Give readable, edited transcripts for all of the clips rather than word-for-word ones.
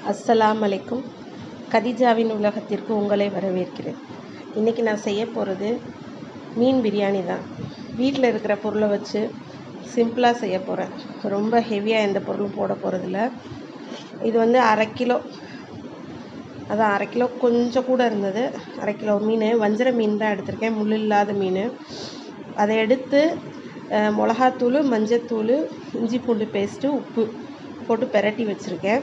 அஸ்ஸலாமு அலைக்கும். கதீஜாவின் உலகத்திற்கு உங்களை வரவேற்கிறேன். இன்றைக்கி நான் செய்ய போகிறது மீன் பிரியாணி தான். வீட்டில் இருக்கிற பொருளை வச்சு சிம்பிளாக செய்ய போகிறேன். ரொம்ப ஹெவியாக எந்த பொருளும் போட போகிறதில்ல. இது வந்து 1/2 கிலோ, அதான் 1/2 கிலோ கொஞ்சம் கூட இருந்தது. 1/2 கிலோ மீன், வஞ்சர மீன் தான் எடுத்திருக்கேன், முள் இல்லாத மீன். அதை எடுத்து மிளகாத்தூள், மஞ்சத்தூள், இஞ்சி பூண்டு பேஸ்ட்டு, உப்பு போட்டு பெரட்டி வச்சுருக்கேன்.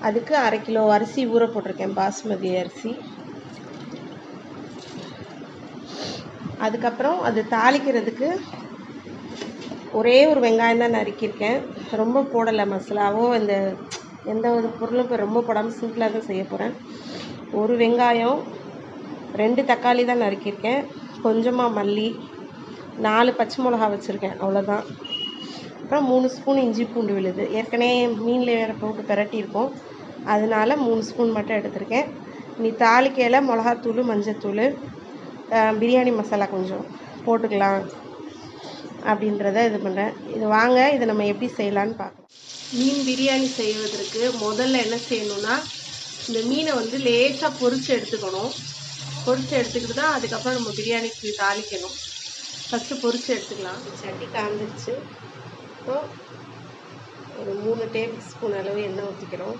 அதுக்கு 1/2 கிலோ அரிசி ஊற போட்டிருக்கேன், பாஸ்மதி அரிசி. அதுக்கப்புறம் அது தாளிக்கிறதுக்கு ஒரே ஒரு வெங்காயம் தான் நறுக்கியிருக்கேன். ரொம்ப போடலை மசாலாவோ, எந்த ஒரு பொருளும் இப்போ ரொம்ப போடாமல் சிம்பிளாக தான் செய்ய போகிறேன். ஒரு வெங்காயம், 2 தக்காளி தான் நறுக்கியிருக்கேன், கொஞ்சமாக மல்லி, 4 பச்சை மிளகா வச்சுருக்கேன், அவ்வளோதான். அப்புறம் 3 ஸ்பூன் இஞ்சி பூண்டு விழுது. ஏற்கனவே மீனில் வேறு போட்டு பெரட்டியிருக்கோம், அதனால 3 ஸ்பூன் மட்டும் எடுத்திருக்கேன். நீ தாளிக்கையில் மிளகாத்தூள், மஞ்சத்தூள், பிரியாணி மசாலா கொஞ்சம் போட்டுக்கலாம் அப்படின்றத இது பண்ணுறேன். இது வாங்க, இதை நம்ம எப்படி செய்யலான்னு பார்க்கலாம். மீன் பிரியாணி செய்வதற்கு முதல்ல என்ன செய்யணும்னா, இந்த மீனை வந்து லேசாக பொரித்து எடுத்துக்கணும். பொரித்து எடுத்துக்கிட்டு தான் அதுக்கப்புறம் நம்ம பிரியாணிக்கு தாளிக்கணும். ஃபஸ்ட்டு பொரித்து எடுத்துக்கலாம். சட்டி காஞ்சிருச்சு. இப்போ ஒரு 3 டேபிள் ஸ்பூன் அளவு எண்ணெய் ஊற்றிக்கிறோம்.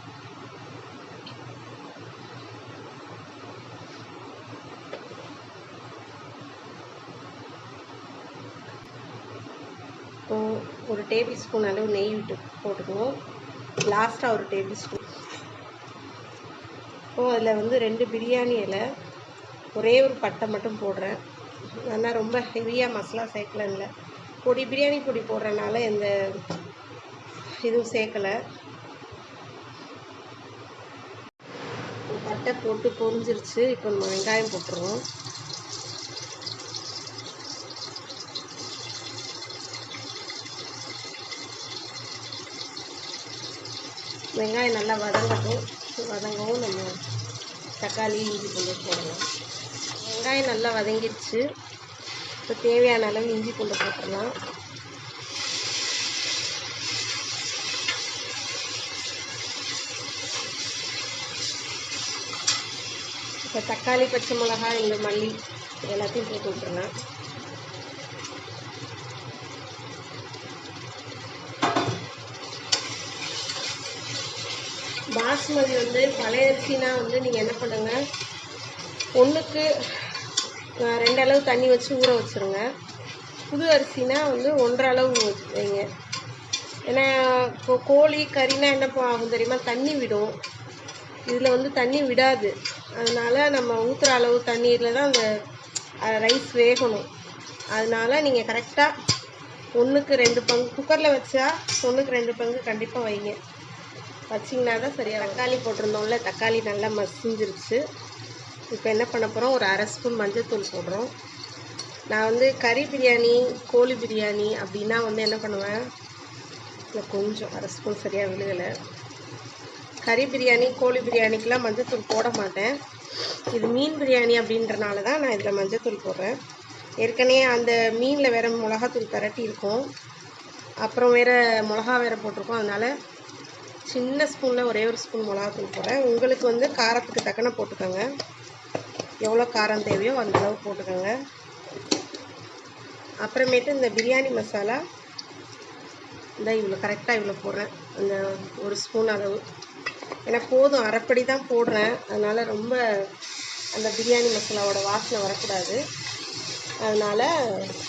இப்போ ஒரு டேபிள் ஸ்பூன் அளவு நெய் விட்டு போட்டுக்குவோம். லாஸ்ட்டாக ஒரு டேபிள் ஸ்பூன். இப்போது அதில் வந்து 2 பிரியாணி இலை, ஒரே ஒரு பட்டை மட்டும் போடுறேன். ஆனால் ரொம்ப ஹெவியாக மசாலா சேர்க்கல. பொடி பிரியாணி பொடி போடுறதுனால எந்த இதுவும் சேர்க்கலை. பட்டை போட்டு பொரிஞ்சிருச்சு. இப்போ நம்ம வெங்காயம் போட்டுருவோம். வெங்காயம் நல்லா வதங்கவும் நம்ம தக்காளி, இஞ்சி பூண்டு போடலாம். வெங்காயம் நல்லா வதங்கிடுச்சு. இப்போ தேவையான அளவு இஞ்சி பூண்டு போட்டுடலாம். இப்போ தக்காளி, பச்சை மிளகாய், இந்த மல்லி எல்லாத்தையும் போட்டு விட்டுறலாம். பாஸ்மதி வந்து பழைய அரிசினா வந்து நீங்கள் என்ன பண்ணுங்கள், 1க்கு 2 அளவு தண்ணி வச்சு ஊற வச்சுருங்க. புது அரிசினா வந்து 1.5 அளவு வைங்க. ஏன்னா இப்போ கோழி கறினா என்ன ஆகும் தெரியுமா, தண்ணி விடும். இதில் வந்து தண்ணி விடாது. அதனால் நம்ம ஊற்றுற அளவு தண்ணீரில் தான் அந்த ரைஸ் வேகணும். அதனால் நீங்கள் கரெக்டாக 1க்கு 2 பங்கு, குக்கரில் வச்சா 1க்கு 2 பங்கு கண்டிப்பாக வைங்க. வச்சிங்கன்னா தான் சரியாக. தக்காளி போட்டிருந்தோம்ல, தக்காளி நல்லா மசிஞ்சிருச்சு. இப்போ என்ன பண்ண போகிறோம், ஒரு 1/2 ஸ்பூன் மஞ்சத்தூள் போடுறோம். நான் வந்து கறி பிரியாணி, கோழி பிரியாணி அப்படின்னா வந்து என்ன பண்ணுவேன், இல்லை கொஞ்சம் 1/2 ஸ்பூன் சரியாக விழுகலை. கறி பிரியாணி, கோழி பிரியாணிக்கெலாம் மஞ்சத்தூள் போட மாட்டேன். இது மீன் பிரியாணி அப்படின்றனால தான் நான் இதில் மஞ்சத்தூள் போடுறேன். ஏற்கனவே அந்த மீனில் வேறு மிளகாத்தூள் பரட்டி இருக்கும், அப்புறம் வேறு மிளகா வேறு போட்டிருக்கோம். அதனால் சின்ன ஸ்பூனில் ஒரே ஒரு ஸ்பூன் மிளகாத்தூள் போடுறேன். உங்களுக்கு வந்து காரத்துக்கு தக்கன போட்டுக்கோங்க, எவ்வளோ காரம் தேவையோ அந்த அளவு போட்டுக்கோங்க. அப்புறமேட்டு இந்த பிரியாணி மசாலா இந்த இவ்வளோ கரெக்டாக இவ்வளோ போடுறேன், அந்த 1 ஸ்பூன் அளவு. ஏன்னா போதும், அரைப்படி தான் போடுறேன். அதனால் ரொம்ப அந்த பிரியாணி மசாலாவோட வாசனை வரக்கூடாது. அதனால்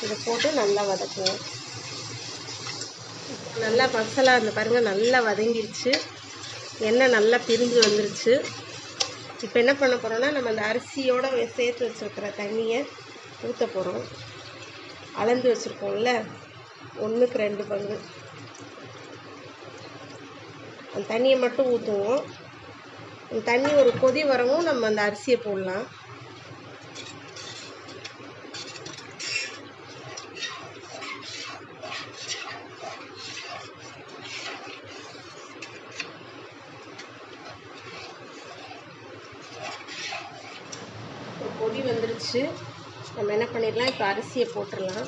இதை போட்டு நல்லா வதக்குவோம். நல்லா மசாலா அந்த பாருங்கள் நல்லா வதங்கிடுச்சு, எண்ணெய் நல்லா பிரிஞ்சு வந்துருச்சு. இப்போ என்ன பண்ண போகிறோன்னா, நம்ம அந்த அரிசியோடு சேர்த்து வச்சுருக்கிற தண்ணியை ஊற்ற போகிறோம். அளந்து வச்சுருக்கோம்ல, 1க்கு 2 பங்கு அந்த தண்ணியை மட்டும் ஊற்றுவோம். அந்த தண்ணி ஒரு கொதி வரவும் நம்ம அந்த அரிசியை போடலாம். கொதி வந்துருச்சு. நம்ம என்ன பண்ணிடலாம், இப்போ அரிசியை போட்டுடலாம்.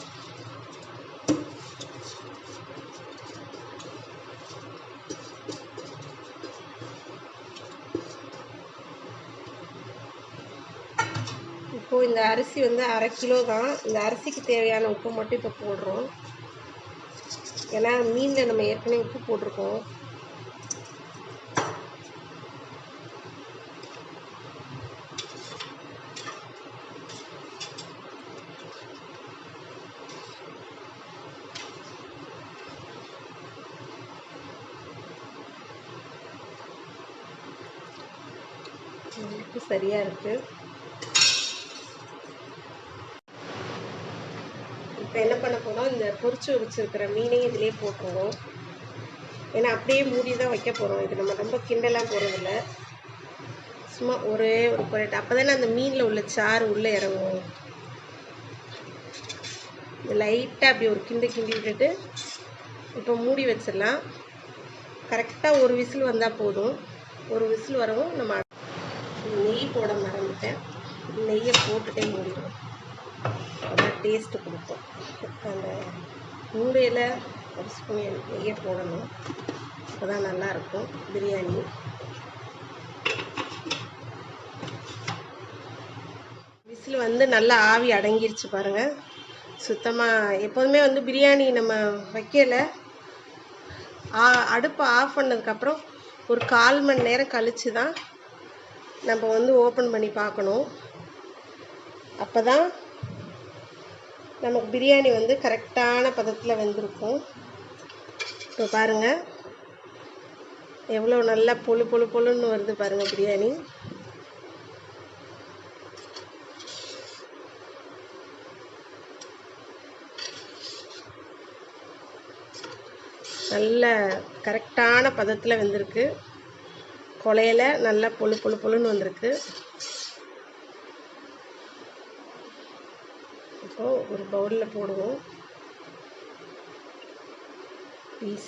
இந்த அரிசி வந்து 1/2 கிலோ தான். இந்த அரிசிக்கு தேவையான உப்பு மட்டும் இப்போ போடுறோம். ஏன்னா மீனில் நம்ம ஏற்கனவே உப்பு போட்டிருக்கோம். உப்பு சரியாக இருக்குது. இப்போ என்ன பண்ண போகிறோம், இந்த பொரிச்சு வச்சுருக்கிற மீனையும் இதிலே போட்டுருவோம். ஏன்னா அப்படியே மூடி தான் வைக்க போகிறோம். இது நம்ம ரொம்ப கிண்டலாம் போகிறதில்ல. சும்மா ஒரே ஒரு பொரியட்டு. அப்போ தானே அந்த மீனில் உள்ள சாறு உள்ளே இறங்கும். லைட்டாக அப்படி ஒரு கிண்டி விட்டுட்டு இப்போ மூடி வச்சிடலாம். கரெக்டாக ஒரு விசில் வந்தால் போதும். ஒரு விசில் வரவும் நம்ம நெய் போட மறந்துட்டேன். நெய்யை போட்டுட்டே மூடிடுவோம். அதான் டேஸ்ட்டு கொடுப்போம். அந்த மூடையில் ஒரு ஸ்பூன் நெய்யை போடணும். அப்போ தான் நல்லாயிருக்கும் பிரியாணி. விசில் வந்து நல்லா ஆவி அடங்கிருச்சு பாருங்கள். சுத்தமாக எப்போதுமே வந்து பிரியாணி நம்ம வைக்கல, அடுப்பை ஆஃப் பண்ணதுக்கப்புறம் ஒரு 1/4 மணி நேரம் கழித்து தான் நம்ம வந்து ஓப்பன் பண்ணி பார்க்கணும். அப்போ தான் நமக்கு பிரியாணி வந்து கரெக்டான பதத்தில் வெந்திருக்கும். இப்போ பாருங்கள் எவ்வளோ நல்லா பொழுன்னு வருது பாருங்கள் பிரியாணி. நல்ல கரெக்டான பதத்தில் வெந்திருக்கு. கொலையில் நல்லா பொழுன்னு வந்திருக்கு. இப்போது ஒரு பவுலில் போடுவோம் பீஸ்.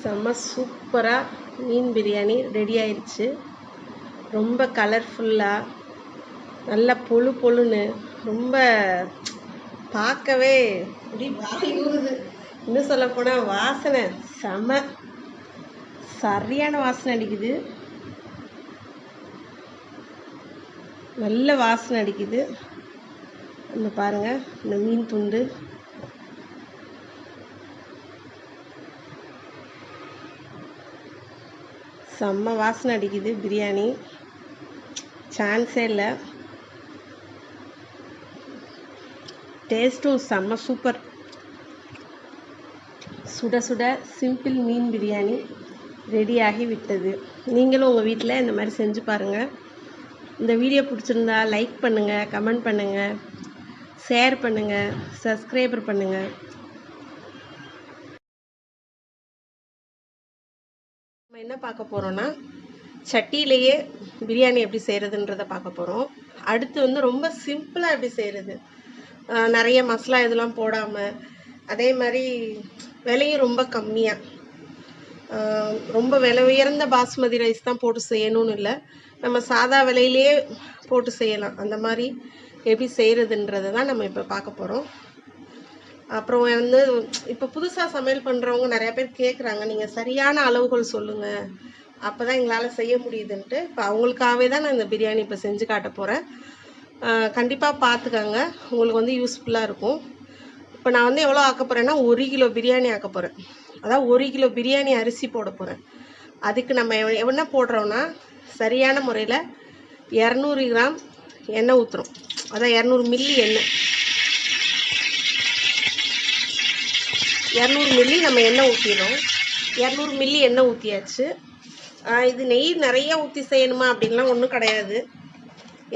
செம்ம சூப்பராக மீன் பிரியாணி ரெடி ஆயிடுச்சு. ரொம்ப கலர்ஃபுல்லாக நல்லா பொழுன்னு ரொம்ப பார்க்கவே அப்படி வாய் ஊறுது. இன்னும் சொல்லப்போனால் வாசனை சரியான வாசனை அடிக்குது. நல்ல வாசனை அடிக்குது. இந்த பாருங்கள் இந்த மீன் துண்டு செம்ம வாசனை அடிக்குது. பிரியாணி சான்ஸே இல்லை. டேஸ்ட்டும் செம்ம சூப்பர். சுட சுட சிம்பிள் மீன் பிரியாணி ரெடியாகி விட்டது. நீங்களும் உங்கள் வீட்டில் இந்த மாதிரி செஞ்சு பாருங்கள். இந்த வீடியோ பிடிச்சிருந்தா லைக் பண்ணுங்கள், கமெண்ட் பண்ணுங்கள், ஷேர் பண்ணுங்கள், சப்ஸ்கிரைபர் பண்ணுங்கள். நம்ம என்ன பார்க்க போகிறோன்னா சட்டியிலேயே பிரியாணி எப்படி செய்கிறதுன்றதை பார்க்க போகிறோம். அடுத்து வந்து ரொம்ப சிம்பிளாக எப்படி செய்கிறது, நிறைய மசாலா இதெல்லாம் போடாமல், அதே மாதிரி விலையும் ரொம்ப கம்மியாக, ரொம்ப விலை உயர்ந்த பாஸ்மதி ரைஸ் தான் போட்டு செய்யணும்னு இல்லை, நம்ம சாதா விலையிலேயே போட்டு செய்யலாம். அந்த மாதிரி எப்படி செய்கிறதுன்றதை தான் நம்ம இப்போ பார்க்க போகிறோம். அப்புறம் வந்து இப்போ புதுசாக சமையல் பண்ணுறவங்க நிறையா பேர் கேட்குறாங்க, நீங்கள் சரியான அளவுகள் சொல்லுங்கள், அப்போ தான் எங்களால் செய்ய முடியுதுன்ட்டு. இப்போ அவங்களுக்காகவே தான் நான் இந்த பிரியாணி இப்போ செஞ்சு காட்ட போகிறேன். கண்டிப்பாக பார்த்துக்கோங்க, உங்களுக்கு வந்து யூஸ்ஃபுல்லாக இருக்கும். இப்போ நான் வந்து எவ்வளோ ஆக்க போகிறேன்னா 1 கிலோ பிரியாணி ஆக்க போகிறேன். அதாவது 1 கிலோ பிரியாணி அரிசி போட போகிறேன். அதுக்கு நம்ம என்ன போடுறோன்னா சரியான முறையில் 200 கிராம் எண்ணெய் ஊற்றுறோம். அதான் 200 மில்லி எண்ணெய், 200 மில்லி நம்ம எண்ணெய் ஊற்றிடுறோம். 200 மில்லி எண்ணெய் ஊற்றியாச்சு. இது நெய் நிறைய ஊற்றி செய்யணுமா அப்படின்லாம் ஒன்றும் கிடையாது.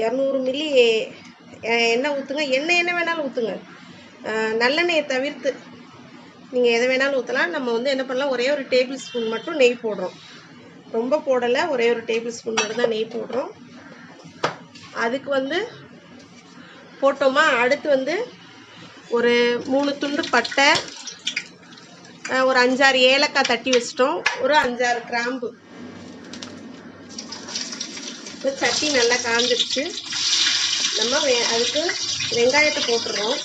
200 மில்லி எண்ணெய் ஊற்றுங்க. எண்ணெய் வேணாலும் ஊற்றுங்க, நல்லெண்ணெயை தவிர்த்து நீங்கள் எதை வேணாலும் ஊற்றலாம். நம்ம வந்து என்ன பண்ணலாம், ஒரே ஒரு டேபிள் ஸ்பூன் மட்டும் நெய் போடுறோம். ரொம்ப போடலை, ஒரே ஒரு டேபிள் ஸ்பூன் மட்டும் தான் நெய் போடுறோம். அதுக்கு வந்து போட்டோமா, அடுத்து வந்து ஒரு 3 துண்டு பட்டை, ஒரு 5-6 ஏலக்காய் தட்டி வச்சிட்டோம், ஒரு 5-6 கிராம்பு. இப்போ சட்டி நல்லா காஞ்சிடுச்சு. நம்ம அதுக்கு வெங்காயத்தை போட்டுடுறோம்.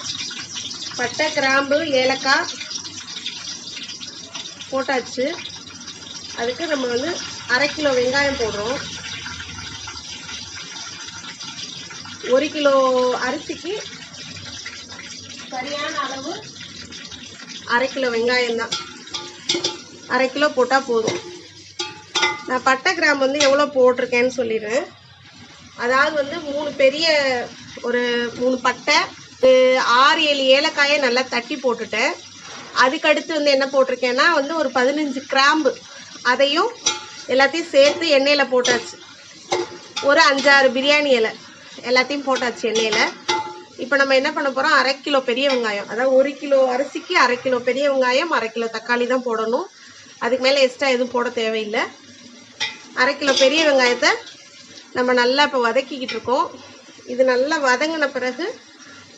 பட்டை, கிராம்பு, ஏலக்காய் போட்டாச்சு. அதுக்கு நம்ம வந்து 1/2 கிலோ வெங்காயம் போடுறோம். 1 கிலோ அரிசிக்கு சரியான அளவு 1/2 கிலோ வெங்காயம் தான். 1/2 கிலோ போட்டால் போதும். நான் பட்டை கிராம்பு வந்து எவ்வளோ போட்டிருக்கேன்னு சொல்லிடுறேன். அதாவது வந்து 3 பெரிய ஒரு 3 பட்டை, 6-7 ஏலக்காயை நல்லா தட்டி போட்டுட்டேன். அதுக்கடுத்து வந்து என்ன போட்டிருக்கேன்னா வந்து ஒரு 15 கிராம்பு, அதையும் எல்லாத்தையும் சேர்த்து எண்ணெயில் போட்டாச்சு. ஒரு 5-6 பிரியாணி இலை எல்லாத்தையும் போட்டாச்சு எண்ணெயில். இப்போ நம்ம என்ன பண்ண போகிறோம், 1/2 கிலோ பெரிய வெங்காயம், அதாவது 1 கிலோ அரிசிக்கு 1/2 கிலோ பெரிய வெங்காயம், 1/2 கிலோ தக்காளி தான் போடணும். அதுக்கு மேலே எக்ஸ்ட்ரா எதுவும் போட தேவையில்லை. 1/2 கிலோ பெரிய வெங்காயத்தை நம்ம நல்லா இப்போ வதக்கிக்கிட்டு இருக்கோம். இது நல்லா வதங்கின பிறகு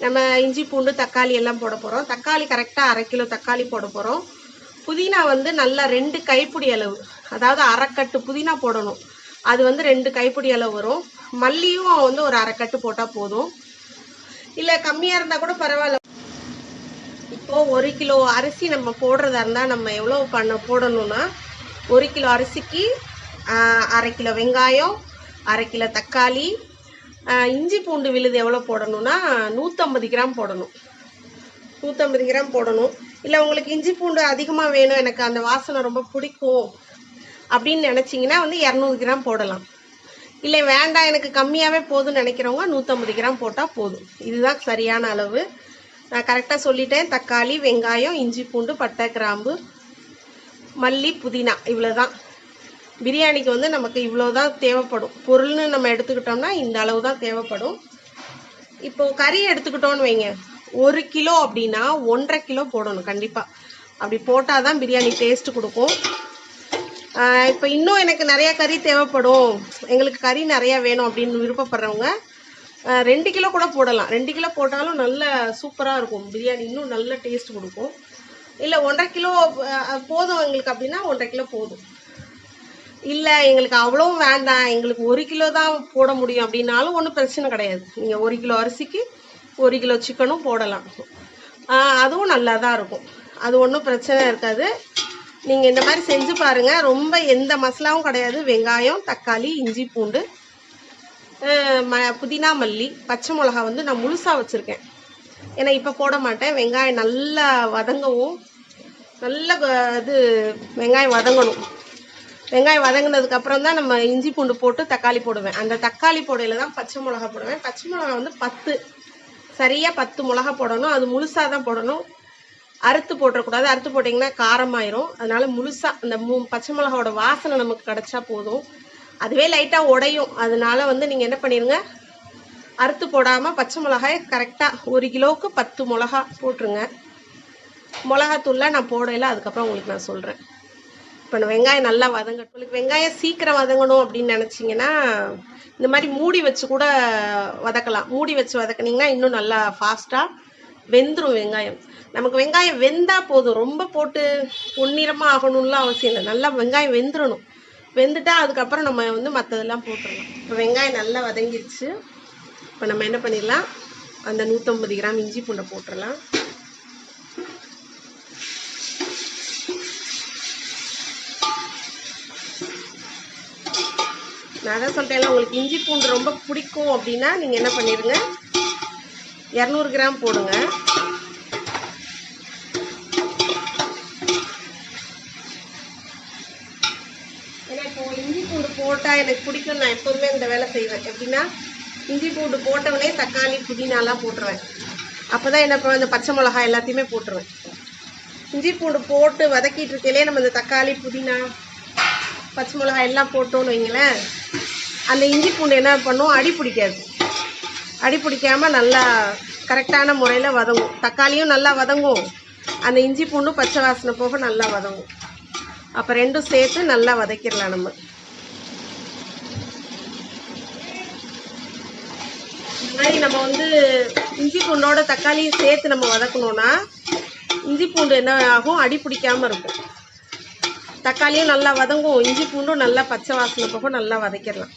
நம்ம இஞ்சி பூண்டு தக்காளி எல்லாம் போட போகிறோம். தக்காளி கரெக்டாக 1/2 கிலோ தக்காளி போட போகிறோம். புதினா வந்து நல்லா 2 கைப்பிடி அளவு, அதாவது 1/2 கட்டு புதினா போடணும். அது வந்து 2 கைப்பிடி அளவு வரும். மல்லியும் வந்து ஒரு 1/2 கட்டு போட்டால் போதும், இல்லை கம்மியாக இருந்தால் கூட பரவாயில்ல. இப்போது 1 கிலோ அரிசி நம்ம போடுறதா இருந்தால் நம்ம எவ்வளோ போடணும்னா 1 கிலோ அரிசிக்கு 1/2 கிலோ வெங்காயம், 1/2 கிலோ தக்காளி, இஞ்சி பூண்டு விழுது எவ்வளோ போடணும்னா 150 கிராம் போடணும். 150 கிராம் போடணும். இல்லை உங்களுக்கு இஞ்சி பூண்டு அதிகமாக வேணும், எனக்கு அந்த வாசனை ரொம்ப பிடிக்கும் அப்படின்னு நினச்சிங்கன்னா வந்து 200 கிராம் போடலாம். இல்லை வேண்டாம் எனக்கு கம்மியாகவே போதும்னு நினைக்கிறவங்க 150 கிராம் போட்டால் போதும். இதுதான் சரியான அளவு. நான் கரெக்டாக சொல்லிட்டேன். தக்காளி, வெங்காயம், இஞ்சி பூண்டு, பட்டை, கிராம்பு, மல்லி, புதினா, இவ்வளோதான். பிரியாணிக்கு வந்து நமக்கு இவ்வளோ தான் தேவைப்படும். பொருள்னு நம்ம எடுத்துக்கிட்டோம்னா இந்த அளவு தான் தேவைப்படும். இப்போது கறி எடுத்துக்கிட்டோன்னு வைங்க, 1 கிலோ அப்படின்னா 1.5 கிலோ போடணும் கண்டிப்பாக. அப்படி போட்டால் தான் பிரியாணி டேஸ்ட்டு கொடுக்கும். இப்போ இன்னும் எனக்கு நிறையா கறி தேவைப்படும், எங்களுக்கு கறி நிறையா வேணும் அப்படின்னு விருப்பப்படுறவங்க 2 கிலோ கூட போடலாம். 2 கிலோ போட்டாலும் நல்ல சூப்பராக இருக்கும் பிரியாணி, இன்னும் நல்ல டேஸ்ட் கொடுக்கும். இல்லை 1.5 கிலோ போதும் எங்களுக்கு அப்படின்னா 1.5 கிலோ போதும். இல்லை எங்களுக்கு அவ்வளோவும் வேண்டாம், எங்களுக்கு 1 கிலோ தான் போட முடியும் அப்படின்னாலும் ஒன்றும் பிரச்சனை கிடையாது. நீங்கள் 1 கிலோ அரிசிக்கு 1 கிலோ சிக்கனும் போடலாம். அதுவும் நல்லா தான் இருக்கும், அது ஒன்றும் பிரச்சனை இருக்காது. நீங்கள் இந்த மாதிரி செஞ்சு பாருங்கள். ரொம்ப எந்த மசாலாவும் கிடையாது. வெங்காயம், தக்காளி, இஞ்சி பூண்டு, புதினா, மல்லி, பச்சை மிளகா வந்து நான் முழுசாக வச்சுருக்கேன். ஏன்னா இப்போ போட மாட்டேன். வெங்காயம் நல்லா வதங்கவும், நல்லா இது வெங்காயம் வதங்கணும். வெங்காயம் வதங்கினதுக்கப்புறம் தான் நம்ம இஞ்சி பூண்டு போட்டு தக்காளி போடுவேன். அந்த தக்காளி போடையில் தான் பச்சை மிளகா போடுவேன். பச்சை மிளகா வந்து 10 சரியாக 10 மிளகா போடணும். அது முழுசாக தான் போடணும், அறுத்து போட்டுறக்கூடாது. அறுத்து போட்டிங்கன்னா காரமாயிரும். அதனால் முழுசாக அந்த பச்சை மிளகாவோட வாசனை நமக்கு கிடச்சா போதும். அதுவே லைட்டாக உடையும். அதனால வந்து நீங்கள் என்ன பண்ணிடுங்க, அறுத்து போடாமல் பச்சை மிளகாய் கரெக்டாக 1 கிலோவுக்கு 10 மிளகா போட்டுருங்க. மிளகாத்தூள்லாம் நான் போடையில் அதுக்கப்புறம் உங்களுக்கு நான் சொல்கிறேன். இப்போ வெங்காயம் நல்லா வதங்கட்டும். உங்களுக்கு வெங்காயம் சீக்கிரம் வதங்கணும் அப்படின்னு நினச்சிங்கன்னா இந்த மாதிரி மூடி வச்சு கூட வதக்கலாம். மூடி வச்சு வதக்குனிங்கன்னா இன்னும் நல்லா ஃபாஸ்ட்டாக வெந்துடும் வெங்காயம். நமக்கு வெங்காயம் வெந்தால் போதும், ரொம்ப போட்டு பொன்னிறமாக ஆகணும்லாம் அவசியம் இல்லை. நல்லா வெங்காயம் வெந்துடணும். வெந்துட்டால் அதுக்கப்புறம் நம்ம வந்து மற்றதெல்லாம் போட்டுடலாம். இப்போ வெங்காயம் நல்லா வதங்கிடுச்சு. இப்போ நம்ம என்ன பண்ணிடலாம், அந்த 150 கிராம் இஞ்சி பூண்டை போட்டுடலாம். நான் தான் சொல்லிட்டேன்ல, உங்களுக்கு இஞ்சி பூண்டு ரொம்ப பிடிக்கும் அப்படின்னா நீங்கள் என்ன பண்ணிடுங்க, 200 கிராம் போடுங்க. ஏன்னா இப்போ இஞ்சி பூண்டு போட்டால் எனக்கு பிடிக்கும். நான் எப்போதுமே இந்த வேலை செய்வேன். எப்படின்னா இஞ்சி பூண்டு போட்டவனே தக்காளி, புதினாலாம் போட்டுருவேன். அப்போ தான் என்ன பண்ணுவேன், இந்த பச்சை மிளகாய் எல்லாத்தையுமே போட்டுருவேன். இஞ்சி பூண்டு போட்டு வதக்கிட்டு இருக்கையிலே நம்ம இந்த தக்காளி, புதினா, பச்சை மிளகாய் எல்லாம் போட்டோன்னு வைங்களேன், அந்த இஞ்சி பூண்டு என்ன பண்ணும், அடி பிடிக்காது. அடி பிடிக்காமல் நல்லா கரெக்டான முறையில் வதங்கும். தக்காளியும் நல்லா வதங்கும், அந்த இஞ்சி பூண்டும் பச்சை வாசனை போக நல்லா வதங்கும். அப்போ ரெண்டும் சேர்த்து நல்லா வதக்கிடலாம். நம்ம இந்த மாதிரி நம்ம வந்து இஞ்சி பூண்டோட தக்காளியும் சேர்த்து நம்ம வதக்கணும்னா இஞ்சி பூண்டு என்ன ஆகும், அடி பிடிக்காமல் இருக்கும். தக்காளியும் நல்லா வதங்கும், இஞ்சி பூண்டும் நல்லா பச்சை வாசனை போக நல்லா வதக்கிடலாம்.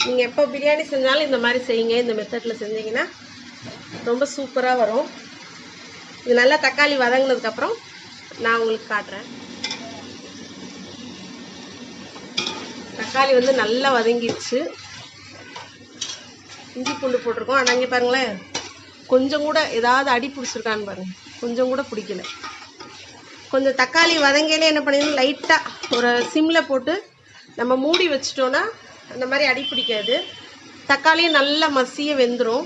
நீங்கள் எப்போ பிரியாணி செஞ்சாலும் இந்த மாதிரி செய்யுங்க. இந்த மெத்தடில் செஞ்சீங்கன்னா ரொம்ப சூப்பராக வரும். இது நல்லா தக்காளி வதங்கினதுக்கப்புறம் நான் உங்களுக்கு காட்டுறேன். தக்காளி வந்து நல்லா வதங்கிடுச்சு. இஞ்சி பூண்டு போட்டிருக்கோம். ஆனால் இங்கே பாருங்களேன், கொஞ்சம் கூட ஏதாவது அடி பிடிச்சிருக்கான்னு பாருங்கள். கொஞ்சம் கூட பிடிக்கல. கொஞ்சம் தக்காளி வதங்கையிலே என்ன பண்ணிடணும், லைட்டாக ஒரு சிம்மில் போட்டு நம்ம மூடி வச்சிட்டோன்னா அந்த மாதிரி அடி பிடிக்காது. தக்காளியும் நல்லா மசிய வெந்துடும்.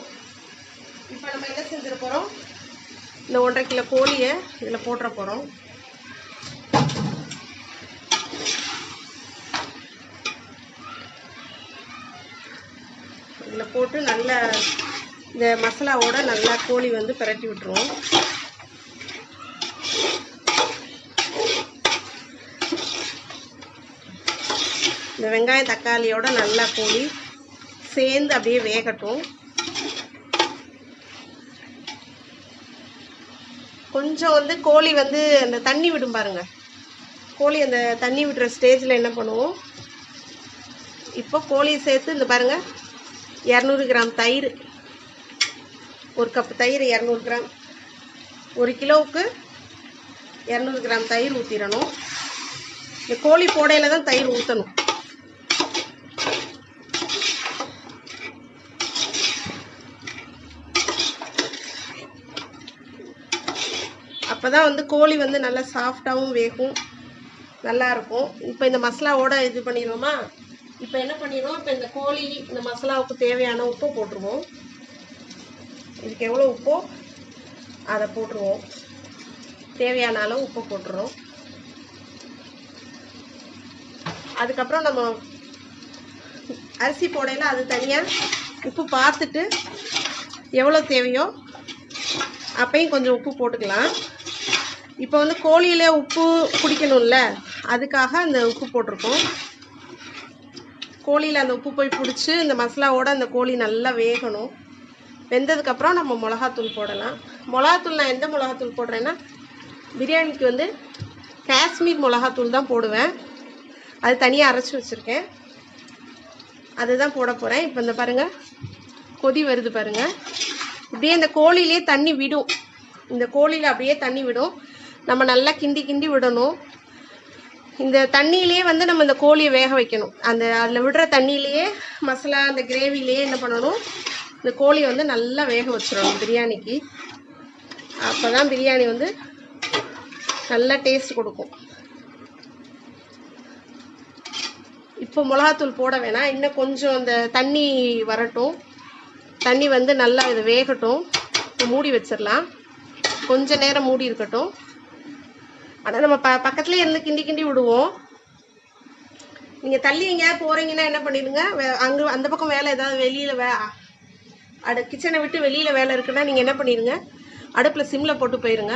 இப்போ நம்ம என்ன செஞ்சிட போகிறோம், இந்த 1.5 கிலோ கோழியை இதில் போட்டுற போகிறோம். இதில் போட்டு நல்லா இந்த மசாலாவோட நல்லா கோழி வந்து பிரட்டி விட்டுருவோம். இந்த வெங்காயம் தக்காளியோட நல்லா கோழி சேர்ந்து அப்படியே வேகட்டும். கொஞ்சம் வந்து கோழி வந்து அந்த தண்ணி விடும் பாருங்க. கோழி அந்த தண்ணி விடுற ஸ்டேஜில் என்ன பண்ணுவோம், இப்போ கோழியை சேர்த்து இந்த பாருங்க 200 கிராம் தயிர், 1 கப் தயிர் 200 கிராம், 1 கிலோவுக்கு 200 கிராம் தயிர் ஊற்றிடணும். இந்த கோழி போடையில் தான் தயிர் ஊற்றணும். அப்போ தான் வந்து கோழி வந்து நல்லா சாஃப்டாகவும் வேகும், நல்லாயிருக்கும். இப்போ இந்த மசாலாவோட இது பண்ணிடுவோமா. இப்போ என்ன பண்ணிடுவோம், இப்போ இந்த கோழி இந்த மசாலாவுக்கு தேவையான உப்பை போட்டுருவோம். இதுக்கு எவ்வளோ உப்போ அதை போட்டுருவோம். தேவையான அளவு உப்பு போட்டுருவோம். அதுக்கப்புறம் நம்ம அரிசி போடையில் அது தனியாக உப்பு பார்த்துட்டு எவ்வளோ தேவையோ அப்பையும் கொஞ்சம் உப்பு போட்டுக்கலாம். இப்போ வந்து கோழியில உப்பு பிடிக்கணும்ல, அதுக்காக அந்த உப்பு போட்டிருக்கோம். கோழியில் அந்த உப்பு போய் பிடிச்சி இந்த மசாலாவோட அந்த கோழி நல்லா வேகணும். வெந்ததுக்கப்புறம் நம்ம மிளகாத்தூள் போடலாம். மிளகாத்தூள் நான் எந்த மிளகாத்தூள் போடுறேன்னா, பிரியாணிக்கு வந்து காஷ்மீர் மிளகாத்தூள் தான் போடுவேன். அது தனியாக அரைச்சி வச்சுருக்கேன், அதுதான் போட போகிறேன். இப்போ இந்த பாருங்கள் கொதி வருது பாருங்கள். இப்படியே இந்த கோழியிலே தண்ணி விடும். இந்த கோழியில் அப்படியே தண்ணி விடும். நம்ம நல்லா கிண்டி கிண்டி விடணும். இந்த தண்ணியிலே வந்து நம்ம இந்த கோழியை வேக வைக்கணும். அதில் விடுற தண்ணியிலேயே மசாலா அந்த கிரேவிலேயே என்ன பண்ணணும், இந்த கோழியை வந்து நல்லா வேக வச்சிடணும் பிரியாணிக்கு. அப்போ தான் பிரியாணி வந்து நல்லா டேஸ்ட் கொடுக்கும். இப்போ மிளகாத்தூள் போட வேணாம், இன்னும் கொஞ்சம் அந்த தண்ணி வரட்டும். தண்ணி வந்து நல்லா இது வேகட்டும். மூடி வச்சிடலாம், கொஞ்ச நேரம் மூடி இருக்கட்டும். ஆனால் நம்ம பக்கத்துலேயே இருந்து கிண்டி கிண்டி விடுவோம். நீங்கள் தள்ளி எங்கேயாவது போகிறீங்கன்னா என்ன பண்ணிடுங்க, அங்கே அந்த பக்கம் வேலை ஏதாவது வெளியில் கிச்சனை விட்டு வெளியில் வேலை இருக்குன்னா நீங்கள் என்ன பண்ணிடுங்க, அடுப்பில் சிம்மில் போட்டு போயிருங்க.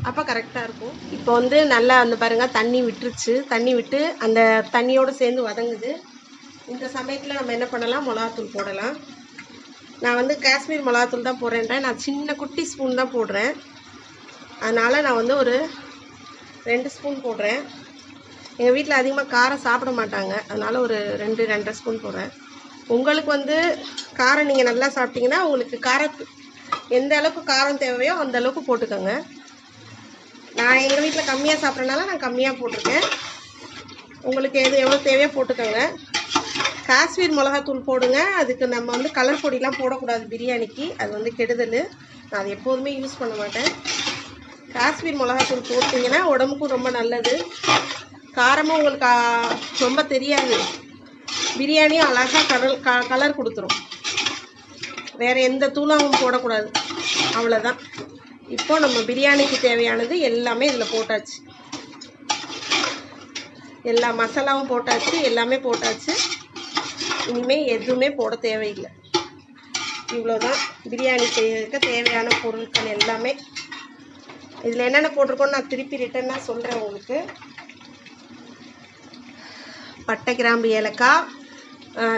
அப்போ கரெக்டாக இருக்கும். இப்போ வந்து நல்லா வந்து பாருங்கள் தண்ணி விட்டுருச்சு. தண்ணி விட்டு அந்த தண்ணியோடு சேர்ந்து வதங்குது. இந்த சமயத்தில் நம்ம என்ன பண்ணலாம், மிளகாத்தூள் போடலாம். நான் வந்து காஷ்மீர் மிளகாத்தூள் தான் போடுறேன்றேன். நான் சின்ன குட்டி ஸ்பூன் தான் போடுறேன். அதனால் நான் வந்து ஒரு 2 ஸ்பூன் போடுறேன். எங்கள் வீட்டில் அதிகமாக காரம் சாப்பிட மாட்டாங்க, அதனால் ஒரு 2-2.5 ஸ்பூன் போடுறேன். உங்களுக்கு வந்து காரம் நீங்கள் நல்லா சாப்பிட்டீங்கன்னா உங்களுக்கு எந்த அளவுக்கு காரம் தேவையோ அந்த அளவுக்கு போட்டுக்கோங்க. நான் எங்கள் வீட்டில் கம்மியாக சாப்பிட்றதுனால நான் கம்மியாக போட்டிருக்கேன். உங்களுக்கு எவ்வளோ தேவையோ போட்டுக்கோங்க. காஷ்மீர் மிளகாத்தூள் போடுங்க. அதுக்கு நம்ம வந்து கலர் பொடிலாம் போடக்கூடாது பிரியாணிக்கு, அது வந்து கெடுதல். நான் அது எப்போதுமே யூஸ் பண்ண மாட்டேன். காஷ்மீர் மிளகாத்தூள் போட்டிங்கன்னா உடம்புக்கும் ரொம்ப நல்லது. காரமும் உங்களுக்கு ரொம்ப தெரியாது. பிரியாணியும் அழகாக கலர் கொடுத்துரும். வேறு எந்த தூளாவும் போடக்கூடாது, அவ்வளோதான். இப்போ நம்ம பிரியாணிக்கு தேவையானது எல்லாமே இதில் போட்டாச்சு. எல்லா மசாலாவும் போட்டாச்சு, எல்லாமே போட்டாச்சு. இனிமேல் எதுவுமே போட தேவையில்லை. இவ்வளோதான் பிரியாணி செய்யறதுக்கு தேவையான பொருட்கள் எல்லாமே. இதில் என்னென்ன போட்டிருக்கோன்னு நான் திருப்பி ரிட்டனாக சொல்கிறேன் உங்களுக்கு. பட்டை கிராம்பு ஏலக்காய்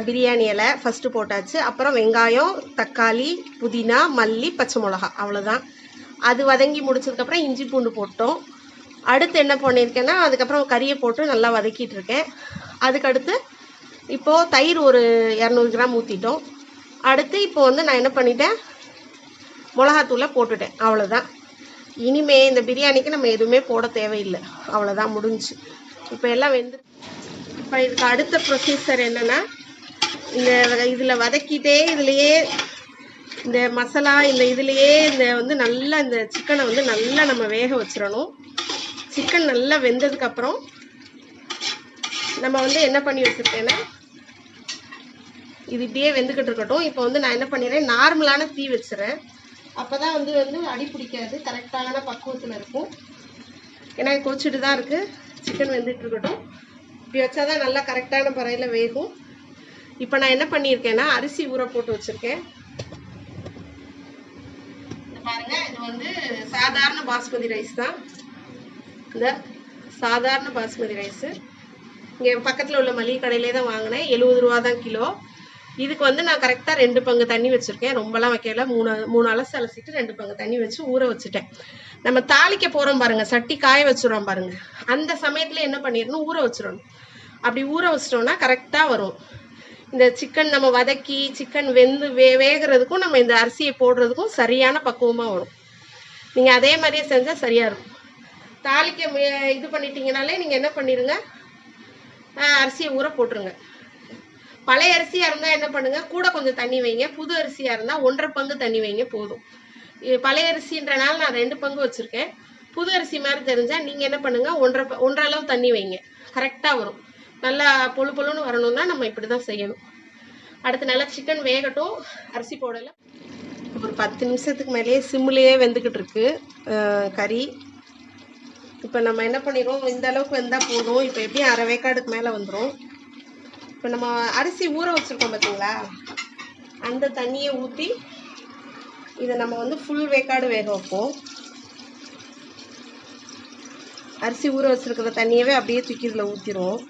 பிரியாணி இலை ஃபஸ்ட்டு போட்டாச்சு. அப்புறம் வெங்காயம் தக்காளி புதினா மல்லி பச்சை மிளகா, அவ்வளோதான். அது வதங்கி முடிச்சதுக்கப்புறம் இஞ்சி பூண்டு போட்டோம். அடுத்து என்ன பண்ணியிருக்கேன்னா அதுக்கப்புறம் கறியை போட்டு நல்லா வதக்கிட்டு இருக்கேன். அதுக்கடுத்து இப்போது தயிர் ஒரு 200 கிராம் ஊற்றிட்டோம். அடுத்து இப்போ வந்து நான் என்ன பண்ணிட்டேன், மிளகாத்தூளை போட்டுட்டேன், அவ்வளோதான். இனிமே இந்த பிரியாணிக்கு நம்ம எதுவுமே போட தேவையில்லை, அவ்வளோதான் முடிஞ்சு. இப்போ எல்லாம் வெந்து இப்போ இதுக்கு அடுத்த ப்ரொசீஜர் என்னென்னா, இந்த இதில் வதக்கிட்டே இதுலேயே இந்த மசாலா இந்த இதுலேயே இந்த வந்து நல்லா இந்த சிக்கனை வந்து நல்லா நம்ம வேக வச்சிடணும். சிக்கன் நல்லா வெந்ததுக்கப்புறம் நம்ம வந்து என்ன பண்ணி வச்சுருக்கேன்னா, இது இப்படியே வெந்துக்கிட்டு இருக்கட்டும். இப்போ வந்து நான் என்ன பண்ணிடுறேன், நார்மலான தீ வச்சுறேன். அப்போ தான் வந்து அடி பிடிக்காது, கரெக்டான பக்குவத்தில் இருக்கும். ஏன்னா கொதிச்சுட்டு தான் இருக்குது, சிக்கன் வெந்துட்டு இருக்கட்டும். இப்படி வச்சா தான் நல்லா கரெக்டான பறையில் வேகும். இப்போ நான் என்ன பண்ணியிருக்கேன்னா, அரிசி ஊற போட்டு வச்சுருக்கேன். பாருங்க, இது வந்து சாதாரண பாஸ்மதி ரைஸ் தான். இந்த சாதாரண பாஸ்மதி ரைஸு இங்கே பக்கத்தில் உள்ள மளிகை கடையிலே தான் வாங்கினேன். 70 ரூபா தான் கிலோ. இதுக்கு வந்து நான் கரெக்டாக 2 பங்கு தண்ணி வச்சுருக்கேன். ரொம்பலாம் வைக்கல, 3 அலசிட்டு 2 பங்கு தண்ணி வச்சு ஊற வச்சுட்டேன். நம்ம தாளிக்க போகிறோம் பாருங்கள், சட்டி காய வச்சுடுறோம் பாருங்கள், அந்த சமயத்தில் என்ன பண்ணிடணும், ஊற வச்சிடணும். அப்படி ஊற வச்சிட்டோம்னா கரெக்டாக வரும். இந்த சிக்கன் நம்ம வதக்கி சிக்கன் வெந்து வேகிறதுக்கும் நம்ம இந்த அரிசியை போடுறதுக்கும் சரியான பக்குவமாக வரும். நீங்கள் அதே மாதிரியே செஞ்சால் சரியாக இருக்கும். தாளிக்க இது பண்ணிட்டீங்கனாலே நீங்கள் என்ன பண்ணிடுங்க, அரிசியை ஊற போட்டுருங்க. பழைய அரிசியாக இருந்தால் என்ன பண்ணுங்கள், கூட கொஞ்சம் தண்ணி வைங்க. புது அரிசியாக இருந்தால் 1.5 பங்கு தண்ணி வைங்க போதும். பழைய அரிசின்றனால நான் 2 பங்கு வச்சுருக்கேன். புது அரிசி மாதிரி தெரிஞ்சால் நீங்கள் என்ன பண்ணுங்கள், 1.5 அளவு தண்ணி வைங்க, கரெக்டாக வரும். நல்லா பொழுன்னு வரணும்னா நம்ம இப்படி தான் செய்யணும். அடுத்து நல்லா சிக்கன் வேகட்டும், அரிசி போடலை. ஒரு 10 நிமிஷத்துக்கு மேலேயே சிம்லேயே வெந்துக்கிட்டு இருக்கு கறி. இப்போ நம்ம என்ன பண்ணிடுவோம், இந்த அளவுக்கு வெந்தால் போதும். இப்போ எப்படியும் அரை வேக்காடுக்கு மேலே வந்துடும். இப்போ நம்ம அரிசி ஊற வச்சுருக்கோம் பார்த்தீங்களா, அந்த தண்ணியை ஊற்றி இதை நம்ம வந்து ஃபுல் வேக்காடு வேக வைப்போம். அரிசி ஊற வச்சுருக்கிற தண்ணியவே அப்படியே தூக்கி இதில் ஊற்றிடுவோம்.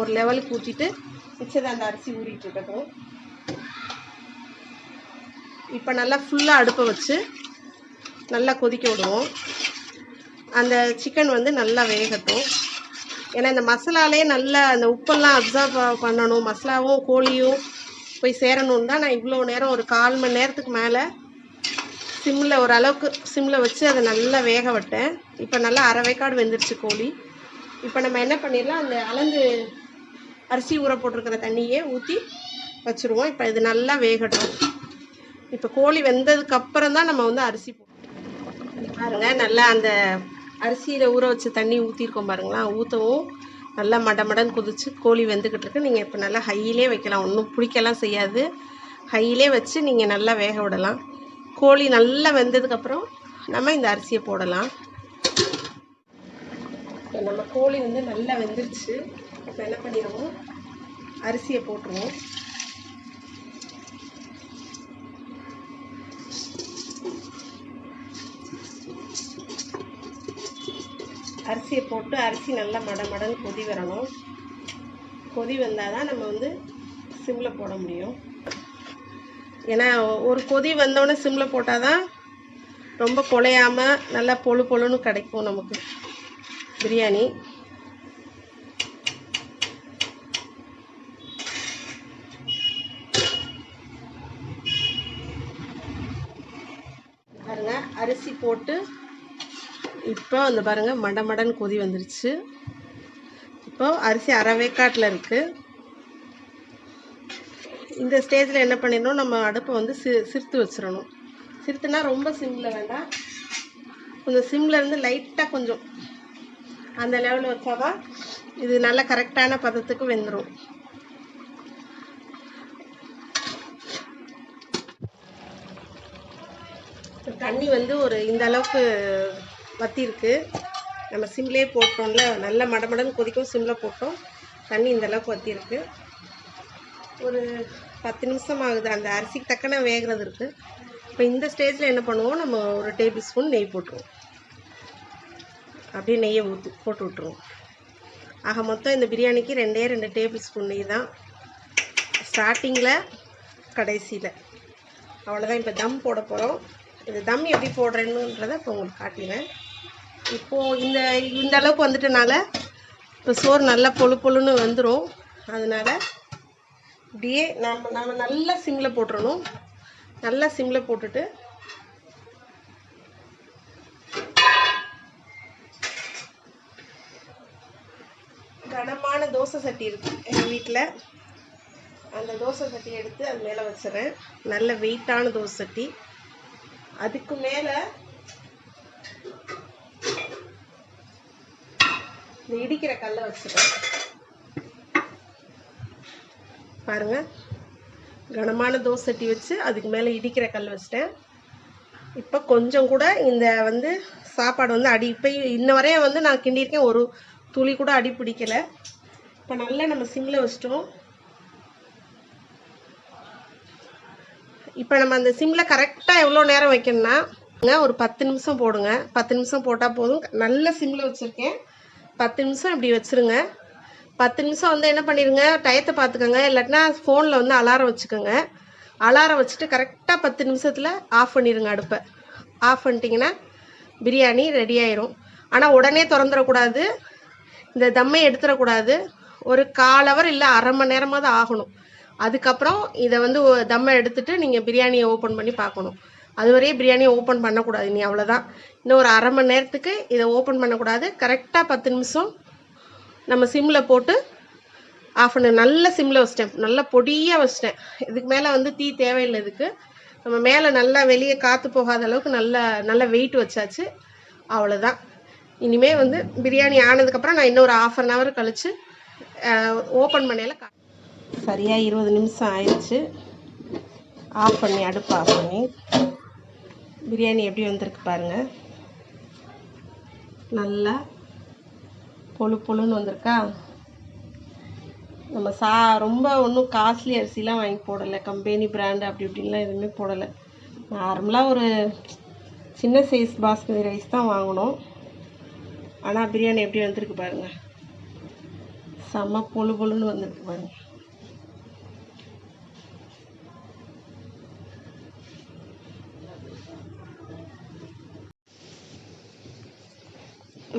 ஒரு லெவலுக்கு ஊற்றிட்டு மிச்சத்தை அந்த அரிசி ஊறிட்டு இருக்கட்டும். இப்போ நல்லா ஃபுல்லாக அடுப்பை வச்சு நல்லா கொதிக்க விடுவோம். அந்த சிக்கன் வந்து நல்லா வேகட்டும். ஏன்னா இந்த மசாலாலே நல்லா அந்த உப்பெல்லாம் அப்சர்வ் பண்ணணும், மசாலாவும் கோழியும் போய் சேரணும்னு தான் நான் இவ்வளோ நேரம் ஒரு 1/4 மணி நேரத்துக்கு மேலே சிம்மில் ஓரளவுக்கு சிம்மில் வச்சு அதை நல்லா வேக விட்டேன். இப்போ நல்லா அரை வேக்காடு வெந்துருச்சு கோழி. இப்போ நம்ம என்ன பண்ணிடலாம், அந்த அளந்து அரிசி ஊற போட்டிருக்கிற தண்ணியே ஊற்றி வச்சுருவோம். இப்போ இது நல்லா வேகட்டும். இப்போ கோழி வெந்ததுக்கப்புறம் தான் நம்ம வந்து அரிசி பாருங்க, நல்லா அந்த அரிசியில் ஊற வச்ச தண்ணி ஊற்றிருக்கோம் பாருங்களா, ஊற்றவும் நல்லா மடமடன்னு கொதிச்சு கோழி வெந்துக்கிட்டு இருக்கு. நீங்கள் இப்போ நல்லா ஹையிலே வைக்கலாம், ஒன்றும் பிடிக்கலாம் செய்யாது. ஹையிலே வச்சு நீங்கள் நல்லா வேக விடலாம். கோழி நல்லா வெந்ததுக்கப்புறம் நம்ம இந்த அரிசியை போடலாம். நம்ம கோழி வந்து நல்லா வெந்துருச்சு. இப்போ என்ன பண்ணிடுவோம், அரிசியை போட்டுருவோம். அரிசியை போட்டு அரிசி நல்லா மடமடன்னு கொதி வரணும். கொதி வந்தால் தான் நம்ம வந்து சிம்மில் போட முடியும். ஏன்னா ஒரு கொதி வந்தோடனே சிம்மில் போட்டால் தான் ரொம்ப குழையாமல் நல்லா பொழுன்னு கிடைக்கும் நமக்கு பிரியாணி. பாருங்க, அரிசி போட்டு இப்போ வந்து பாருங்கள் மடமடன்னு கொதி வந்துருச்சு. இப்போ அரிசி அரை வேக்காட்டில் இருக்குது. இந்த ஸ்டேஜில் என்ன பண்ணிடணும், நம்ம அடுப்பை வந்து சிறுத்து வச்சிடணும். சிறுத்துனா ரொம்ப சிம்மில் வேண்டாம், கொஞ்சம் சிம்மில் இருந்து லைட்டாக கொஞ்சம் அந்த லெவலில் வச்சாதான் இது நல்லா கரெக்டான பதத்துக்கு வெந்துடும். தண்ணி வந்து ஒரு இந்த அளவுக்கு வத்திருக்கு. நம்ம சிம்லேயே போட்டோம்ல, நல்ல மடமடன்னு கொதிக்கும். சிம்மில் போட்டோம், தண்ணி இந்த அளவுக்கு வத்திருக்கு. ஒரு 10 நிமிஷம் ஆகுது, அந்த அரிசிக்கு தக்கன வேகிறது இருக்குது. இப்போ இந்த ஸ்டேஜில் என்ன பண்ணுவோம், நம்ம ஒரு டேபிள் ஸ்பூன் நெய் போட்டுருவோம். அப்படியே நெய்யை போட்டு விட்டுருவோம். ஆக மொத்தம் இந்த பிரியாணிக்கு 2 டேபிள் ஸ்பூன் நெய் தான், ஸ்டார்டிங்கில் கடைசியில். அவ்வளோதான். இப்போ தம் போட போகிறோம். இது தம் எப்படி போடுறேன்னுன்றதை இப்போ உங்களுக்கு காட்டினேன். இப்போது இந்த அளவுக்கு வந்துட்டனால இப்போ சோறு நல்லா பொழுன்னு வந்துடும். அதனால் இப்படியே நம்ம நல்லா சிம்மில் போட்டுறணும். நல்லா சிம்மில் போட்டுட்டு கனமான தோசை சட்டி இருக்குது எங்கள் வீட்டில். அந்த தோசை சட்டி எடுத்து அது மேலே வச்சுறேன். நல்ல வெயிட்டான தோசை சட்டி. அதுக்கு மேலே இந்த இடிக்கிற கல்லை வச்சுறேன். பாருங்க, கனமான தோசை சட்டி வச்சு அதுக்கு மேலே இடிக்கிற கல் வச்சிட்டேன். இப்போ கொஞ்சம் கூட இந்த வந்து சாப்பாடு வந்து அடி, இப்போ இன்ன வரையும் வந்து நான் கிண்டியிருக்கேன், ஒரு துளி கூட அடி பிடிக்கலை. இப்போ நல்லா நம்ம சிம்மில் வச்சிட்டோம். இப்போ நம்ம அந்த சிம்மில் கரெக்டாக எவ்வளோ நேரம் வைக்கணும்னா ஒரு 10 நிமிஷம் போடுங்க. 10 நிமிஷம் போட்டால் போதும். நல்ல சிம்மில் வச்சுருக்கேன். 10 நிமிஷம் இப்படி வச்சுருங்க. 10 நிமிஷம் வந்து என்ன பண்ணிடுங்க, டயத்தை பார்த்துக்கோங்க. இல்லாட்டினா ஃபோனில் வந்து அலாரம் வச்சுக்கோங்க. அலாரம் வச்சுட்டு கரெக்டாக 10 நிமிஷத்தில் ஆஃப் பண்ணிடுங்க. அடுப்பை ஆஃப் பண்ணிட்டீங்கன்னா பிரியாணி ரெடி ஆயிரும். ஆனால் உடனே திறந்துடக்கூடாது, இந்த தம்மை எடுத்துடக்கூடாது. ஒரு 1/4 ஹவர் இல்லை அரை மணி நேரமாவது ஆகணும். அதுக்கப்புறம் இதை வந்து தம்மை எடுத்துட்டு நீங்கள் பிரியாணியை ஓப்பன் பண்ணி பார்க்கணும். அதுவரையே பிரியாணியை ஓப்பன் பண்ணக்கூடாது. நீ அவ்வளோதான். இன்னும் ஒரு அரை மணி நேரத்துக்கு இதை ஓப்பன் பண்ணக்கூடாது. கரெக்டாக 10 நிமிஷம் நம்ம சிம்மில் போட்டு ஆஃப் பண்ண. நல்ல சிம்மில் வச்சிட்டேன், நல்லா பொடியாக வச்சிட்டேன். இதுக்கு மேலே வந்து தீ தேவையில்லை. இதுக்கு நம்ம மேலே நல்லா வெளியே காற்று போகாத அளவுக்கு நல்ல வெயிட் வச்சாச்சு. அவ்வளோதான். இனிமேல் வந்து பிரியாணி ஆனதுக்கப்புறம் நான் இன்னும் ஒரு 1/2 ஹவர் கழித்து ஓப்பன் பண்ணையில் சரியாக 20 நிமிஷம் ஆயிடுச்சு. ஆஃப் பண்ணி அடுப்பு ஆஃப் பண்ணி பிரியாணி எப்படி வந்திருக்கு பாருங்கள். நல்லா பொழுன்னு வந்திருக்கா. நம்ம ரொம்ப ஒன்றும் காஸ்ட்லி அரிசிலாம் வாங்கி போடலை. கம்பெனி பிராண்டு அப்படி இப்படின்லாம் எதுவுமே போடலை. நார்மலாக ஒரு சின்ன சைஸ் பாஸ்மதி ரைஸ் தான் வாங்கினோம். ஆனால் பிரியாணி எப்படி வந்திருக்கு பாருங்கள். செம்ம பொழுன்னு வந்திருக்கு பாருங்கள்.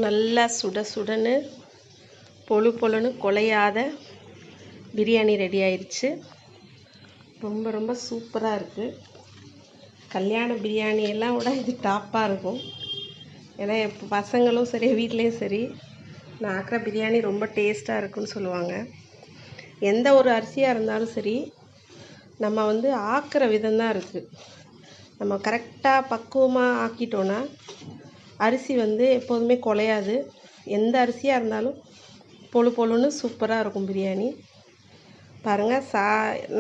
நல்லா சுடன்னு பொழுன்னு குலையாத பிரியாணி ரெடி ஆயிடுச்சு. ரொம்ப சூப்பராக இருக்குது. கல்யாண பிரியாணியெல்லாம் விட இது டாப்பாக இருக்கும். ஏன்னா இப்போ பசங்களும் சரி, வீட்லேயும் சரி, நான் ஆக்கிற பிரியாணி ரொம்ப டேஸ்ட்டாக இருக்குன்னு சொல்லுவாங்க. எந்த ஒரு அரிசியாக இருந்தாலும் சரி, நம்ம வந்து ஆக்கிற விதம்தான் இருக்குது. நம்ம கரெக்டாக பக்குவமாக ஆக்கிட்டோன்னா அரிசி வந்து எப்போதுமே குலையாது. எந்த அரிசியாக இருந்தாலும் பொழுன்னு சூப்பராக இருக்கும் பிரியாணி. பாருங்கள்,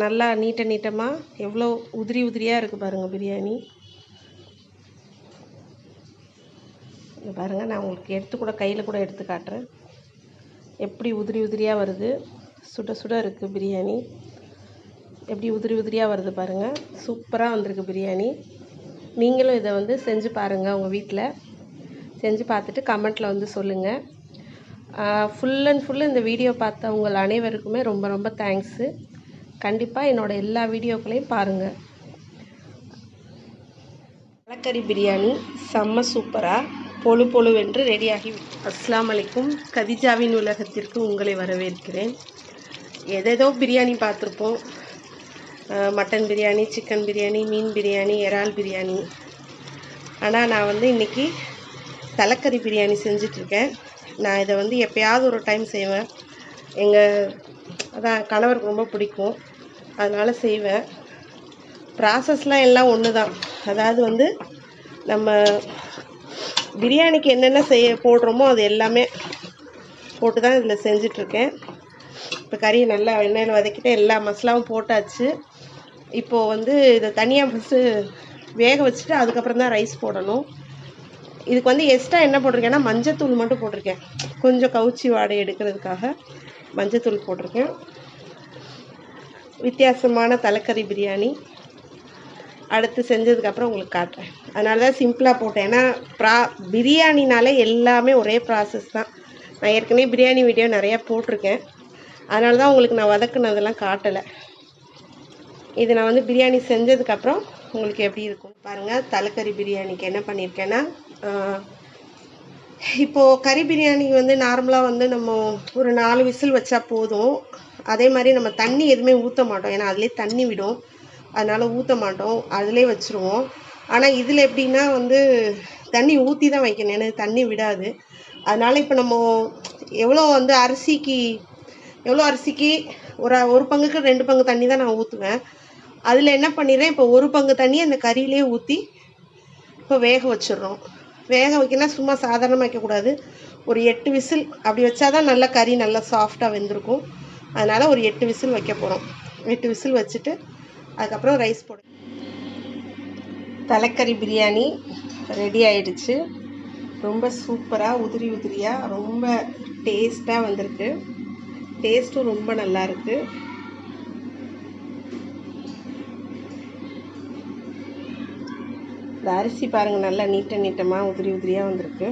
நல்லா நீட்டமாக எவ்வளோ உதிரியாக இருக்குது பாருங்கள் பிரியாணி. பாருங்கள், நான் உங்களுக்கு எடுத்து கூட கையில் கூட எடுத்து காட்டுறேன். எப்படி உதிரியாக வருது. சுட இருக்குது பிரியாணி. எப்படி உதிரியாக வருது பாருங்கள். சூப்பராக வந்திருக்கு பிரியாணி. நீங்களும் இதை வந்து செஞ்சு பாருங்கள். உங்கள் வீட்டில் செஞ்சு பார்த்துட்டு கமெண்ட்டில் வந்து சொல்லுங்கள். ஃபுல் அண்ட் ஃபுல் இந்த வீடியோ பார்த்த உங்கள் அனைவருக்குமே ரொம்ப தேங்க்ஸு. கண்டிப்பாக என்னோடய எல்லா வீடியோக்களையும் பாருங்கள். தலைக்கறி பிரியாணி செம்ம சூப்பராக பொழுவென்று ரெடியாகி. அஸ்ஸலாமு அலைக்கும். கதிஜாவின் உலகத்திற்கு உங்களை வரவேற்கிறேன். ஏதேதோ பிரியாணி பார்த்துருப்போம். மட்டன் பிரியாணி, சிக்கன் பிரியாணி, மீன் பிரியாணி, இறால் பிரியாணி. ஆனால் நான் வந்து இன்றைக்கி தலைக்கறி பிரியாணி செஞ்சிட்ருக்கேன். நான் இதை வந்து எப்போயாவது ஒரு டைம் செய்வேன். அதான் கணவருக்கு ரொம்ப பிடிக்கும், அதனால் செய்வேன். ப்ராசஸ்லாம் எல்லாம் ஒன்று தான். அதாவது வந்து நம்ம பிரியாணிக்கு என்னென்ன போடுறோமோ அது எல்லாமே போட்டு தான் இதில் செஞ்சிட்ருக்கேன். இப்போ கறியை நல்லா எண்ணெயில் வதக்கிட்டு எல்லா மசாலாவும் போட்டாச்சு. இப்போது வந்து இதை தனியாக ஃபஸ்ட்டு வேக வச்சுட்டு அதுக்கப்புறம் தான் ரைஸ் போடணும். இதுக்கு வந்து எக்ஸ்ட்ரா என்ன போட்டிருக்கேன்னா மஞ்சத்தூள் மட்டும் போட்டிருக்கேன். கொஞ்சம் கவுச்சி வாடை எடுக்கிறதுக்காக மஞ்சத்தூள் போட்டிருக்கேன். வித்தியாசமான தலைக்கறி பிரியாணி அடுத்து செஞ்சதுக்கப்புறம் உங்களுக்கு காட்டுறேன். அதனால தான் சிம்பிளாக போட்டேன். ஏன்னா பிரியாணினாலே எல்லாமே ஒரே ப்ராசஸ் தான். நான் ஏற்கனவே பிரியாணி வீடியோ நிறையா போட்டிருக்கேன். அதனால தான் உங்களுக்கு நான் வதக்குனதெல்லாம் காட்டலை. இது நான் வந்து பிரியாணி செஞ்சதுக்கப்புறம் உங்களுக்கு எப்படி இருக்கும் பாருங்கள். தலைக்கறி பிரியாணிக்கு என்ன பண்ணியிருக்கேன்னா, இப்போது கறி பிரியாணிக்கு வந்து நார்மலாக வந்து நம்ம ஒரு 4 விசில் வச்சா போதும். அதே மாதிரி நம்ம தண்ணி எதுவுமே ஊற்ற மாட்டோம். ஏன்னா அதிலே தண்ணி விடும், அதனால் ஊற்ற மாட்டோம், அதிலே வச்சுருவோம். ஆனால் இதில் எப்படின்னா வந்து தண்ணி ஊற்றி தான் வைக்கணும், ஏன்னா தண்ணி விடாது. அதனால் இப்போ நம்ம எவ்வளோ வந்து அரிசிக்கு ஒரு பங்குக்கு 2 பங்கு தண்ணி தான் நான் ஊற்றுவேன். அதில் என்ன பண்ணிடுறேன், இப்போ 1 பங்கு தண்ணி அந்த கறியிலே ஊற்றி இப்போ வேக வச்சிடுறோம். வேக வைக்கணும், சும்மா சாதாரணமாக வைக்கக்கூடாது. ஒரு 8 விசில் அப்படி வச்சா தான் நல்லா கறி நல்லா சாஃப்டாக வெந்திருக்கும். அதனால் ஒரு 8 விசில் வைக்க போகிறோம். 8 விசில் வச்சுட்டு அதுக்கப்புறம் ரைஸ் போடு. தலைக்கறி பிரியாணி ரெடி ஆயிடுச்சு. ரொம்ப சூப்பராக உதிரியாக ரொம்ப டேஸ்ட்டாக வந்திருக்கு. டேஸ்ட்டும் ரொம்ப நல்லா இருக்குது. இந்த அரிசி பாருங்கள், நல்லா நீட்டமாக உதிரியாக வந்திருக்கு.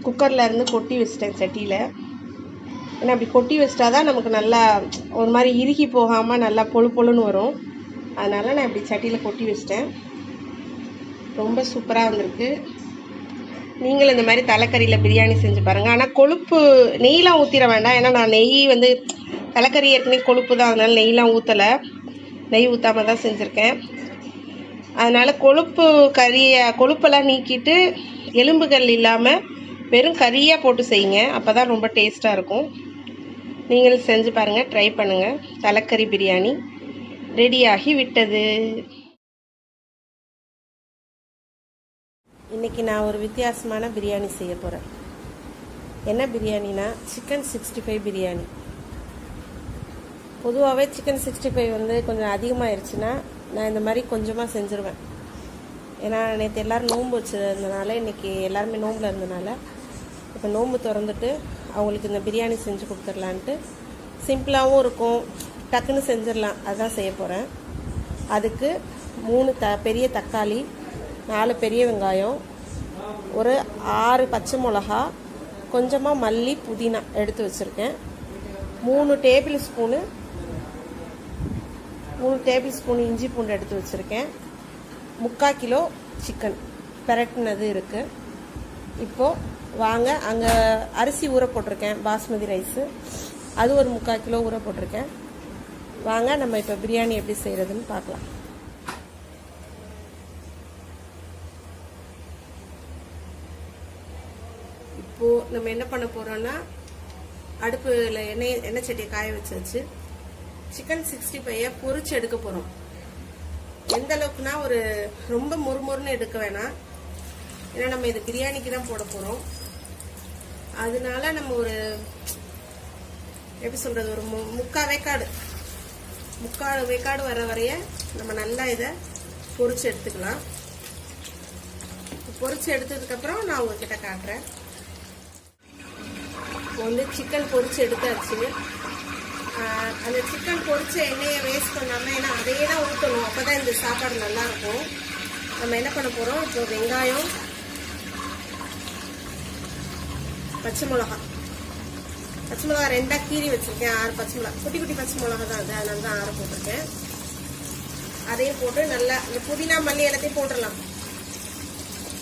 குக்கரில் இருந்து கொட்டி வச்சிட்டேன் சட்டியில். ஏன்னா அப்படி கொட்டி வச்சிட்டா தான் நமக்கு நல்லா ஒரு மாதிரி இறுகி போகாமல் நல்லா பொழுன்னு வரும். அதனால் நான் இப்படி சட்டியில் கொட்டி வச்சிட்டேன். ரொம்ப சூப்பராக வந்திருக்கு. நீங்களும் இந்த மாதிரி தலைக்கறியில் பிரியாணி செஞ்சு பாருங்கள். ஆனால் கொழுப்பு நெய்லாம் ஊற்றிட வேண்டாம். ஏன்னா நான் நெய் வந்து தலைக்கறி ஏற்கனவே கொழுப்பு தான், அதனால் நெய்லாம் ஊற்றலை. நெய் ஊற்றாமல் தான் செஞ்சுருக்கேன். அதனால் கொழுப்பெல்லாம் நீக்கிட்டு எலும்புகள் இல்லாமல் வெறும் கறியாக போட்டு செய்யுங்க. அப்போ தான் ரொம்ப டேஸ்ட்டாக இருக்கும். நீங்களும் செஞ்சு பாருங்கள், ட்ரை பண்ணுங்கள். தலைக்கறி பிரியாணி ரெடியாகி விட்டது. இன்றைக்கி நான் ஒரு வித்தியாசமான பிரியாணி செய்ய போகிறேன். என்ன பிரியாணினா சிக்கன் 65 பிரியாணி. பொதுவாகவே சிக்கன் 65 வந்து கொஞ்சம் அதிகமாகிடுச்சுன்னா நான் இந்த மாதிரி கொஞ்சமாக செஞ்சுருவேன். ஏன்னா நேற்று எல்லோரும் நோன்பு வச்சுருந்தனால, இன்றைக்கி எல்லாருமே நோம்பில் இருந்தனால இப்போ நோன்பு திறந்துட்டு அவங்களுக்கு இந்த பிரியாணி செஞ்சு கொடுத்துடலான்ட்டு, சிம்பிளாகவும் இருக்கும், டக்குன்னு செஞ்சிடலாம், அதுதான் செய்ய போகிறேன். அதுக்கு 3 பெரிய தக்காளி, 4 பெரிய வெங்காயம், ஒரு 6 பச்சை மிளகா, கொஞ்சமாக மல்லி புதினா எடுத்து வச்சுருக்கேன். 3 டேபிள் ஸ்பூன் இஞ்சி பூண்டு எடுத்து வச்சுருக்கேன். 3/4 கிலோ சிக்கன் பெரட்டினது இருக்குது. இப்போது வாங்க, அங்கே அரிசி ஊற போட்டிருக்கேன், பாஸ்மதி ரைஸு, அது ஒரு 3/4 கிலோ ஊற போட்டிருக்கேன். வாங்க நம்ம இப்போ பிரியாணி எப்படி செய்கிறதுன்னு பார்க்கலாம். இப்போது நம்ம என்ன பண்ண போகிறோன்னா, அடுப்பில் எண்ணெய் சட்டியை காய வச்சு சிக்கன் 65 பொரிச்சு எடுக்க போகிறோம். எந்த அளவுக்குனா ஒரு ரொம்ப மொறுமொறுன்னு எடுக்க வேணாம். ஏன்னா நம்ம இது பிரியாணிக்கு தான் போட போகிறோம். அதனால நம்ம ஒரு எப்படி சொல்கிறது, ஒரு 3/4 வேக்காடு வர வரைய நம்ம நல்லா இதை பொரிச்சு எடுத்துக்கலாம். பொரிச்சு எடுத்ததுக்கப்புறம் நான் உங்ககிட்ட காட்டுறேன். வந்து சிக்கன் பொரிச்சு எடுத்தாச்சு. அந்த சிக்கன் பொரிச்ச எண்ணெயை வேஸ்ட் பண்ணாமல், ஏன்னா அதையே தான் ஊற்றணும், அப்போ தான் இந்த சாப்பாடு நல்லாயிருக்கும். நம்ம என்ன பண்ண போகிறோம், இப்போ வெங்காயம், பச்சை மிளகா 2 கீறி வச்சுருக்கேன். 6 பச்சை மிளகா, குட்டி பச்சை மிளகா தான் அது, அதனால தான் 6 போட்டிருக்கேன். அதையும் போட்டு நல்லா இந்த புதினா மல்லி எல்லாத்தையும் போட்டுடலாம்.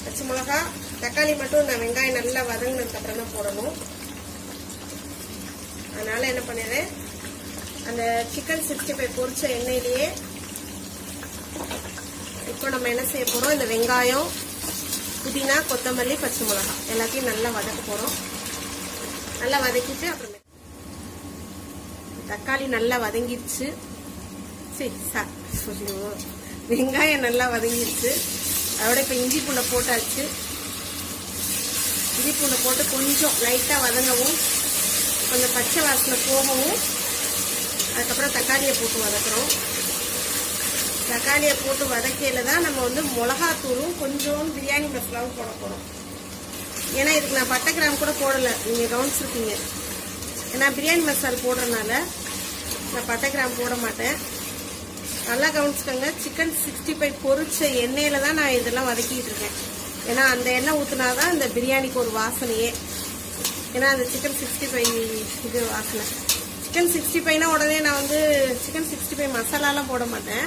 பச்சை மிளகா, தக்காளி மட்டும் நான் வெங்காயம் நல்லா வதங்கினதுக்கப்புறம் தான் போடணும். அதனால் என்ன பண்ணிடுறேன், அந்த சிக்கன் 65 பொரிச்ச எண்ணெயிலேயே இப்போ நம்ம என்ன செய்ய போகிறோம், இந்த வெங்காயம், புதினா, கொத்தமல்லி, பச்சை மிளகா எல்லாத்தையும் நல்லா வதக்க போகிறோம். நல்லா வதக்கிட்டு அப்புறமே தக்காளி நல்லா வதங்கிடுச்சு. வெங்காயம் நல்லா வதங்கிடுச்சு. அதோட இப்போ இஞ்சி பூண்டை போட்டாச்சு. இஞ்சி பூண்டை போட்டு கொஞ்சம் லைட்டாக வதங்கவும், கொஞ்சம் பச்சை வாசனை போகவும், அதுக்கப்புறம் தக்காளியை போட்டு வதக்குறோம். தக்காளியை போட்டு வதக்கையில் தான் நம்ம வந்து மிளகாத்தூளும் கொஞ்சம் பிரியாணி மசாலாவும் போட போகிறோம். ஏன்னா இதுக்கு நான் பட்டை கிராம் கூட போடலை, நீங்கள் கவனிச்சிருக்கீங்க. ஏன்னா பிரியாணி மசாலா போடுறதுனால நான் பட்டை கிராம் போட மாட்டேன். நல்லா கவனிச்சுக்கோங்க. சிக்கன் 65 பொரிச்ச எண்ணெயில் தான் நான் இதெல்லாம் வதக்கிட்டு இருக்கேன். ஏன்னா அந்த எண்ணெய் ஊற்றினாதான் இந்த பிரியாணிக்கு ஒரு வாசனையே. ஏன்னா அந்த சிக்கன் 65 இது வாசனை. சிக்கன் 65னா உடனே நான் வந்து சிக்கன் 65 மசாலாலாம் போட மாட்டேன்.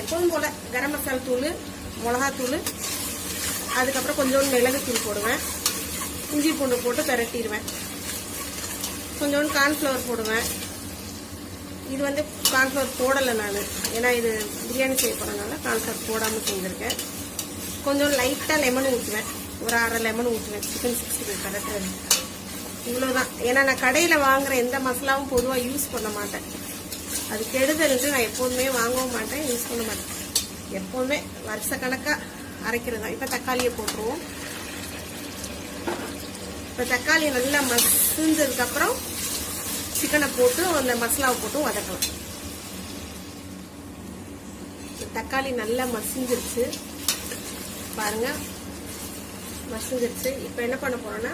எப்பவும் போல் கரம் மசாலா தூள், மிளகாத்தூள், அதுக்கப்புறம் கொஞ்சோண்டு மிளகுத்தூள் போடுவேன். இஞ்சி பூண்டு போட்டு பெரட்டிடுவேன். கொஞ்சோண்டு கார்ன்ஃப்ளவர் போடுவேன். இது வந்து கார்ன்ஃப்ளவர் போடலை நான், ஏன்னா இது பிரியாணி செய்ய போகிறதுனால கார்ன்ஃப்ளவர் போடாமல் செஞ்சுருக்கேன். கொஞ்சம் லைட்டாக லெமன் ஊற்றுவேன், ஒரு 1/2 லெமன் ஊற்றுவேன் சிக்கன் 65 பெரட்டுறது. இவ்வளோதான். ஏன்னா நான் கடையில் வாங்குற எந்த மசாலாவும் பொதுவாக யூஸ் பண்ண மாட்டேன். அது கெடுதலுக்கு நான் எப்போதுமே வாங்கவும் மாட்டேன், யூஸ் பண்ண மாட்டேன். எப்போதுமே வருஷ கணக்காக அரைக்கிறது தான். இப்போ தக்காளியை போட்டுருவோம். இப்போ தக்காளி நல்லா மசிஞ்சதுக்கப்புறம் சிக்கனை போட்டு அந்த மசாலாவை போட்டு வதக்கலாம். தக்காளி நல்லா மசிஞ்சிருச்சு பாருங்க, மசிஞ்சிருச்சு. இப்போ என்ன பண்ண போறோம்னா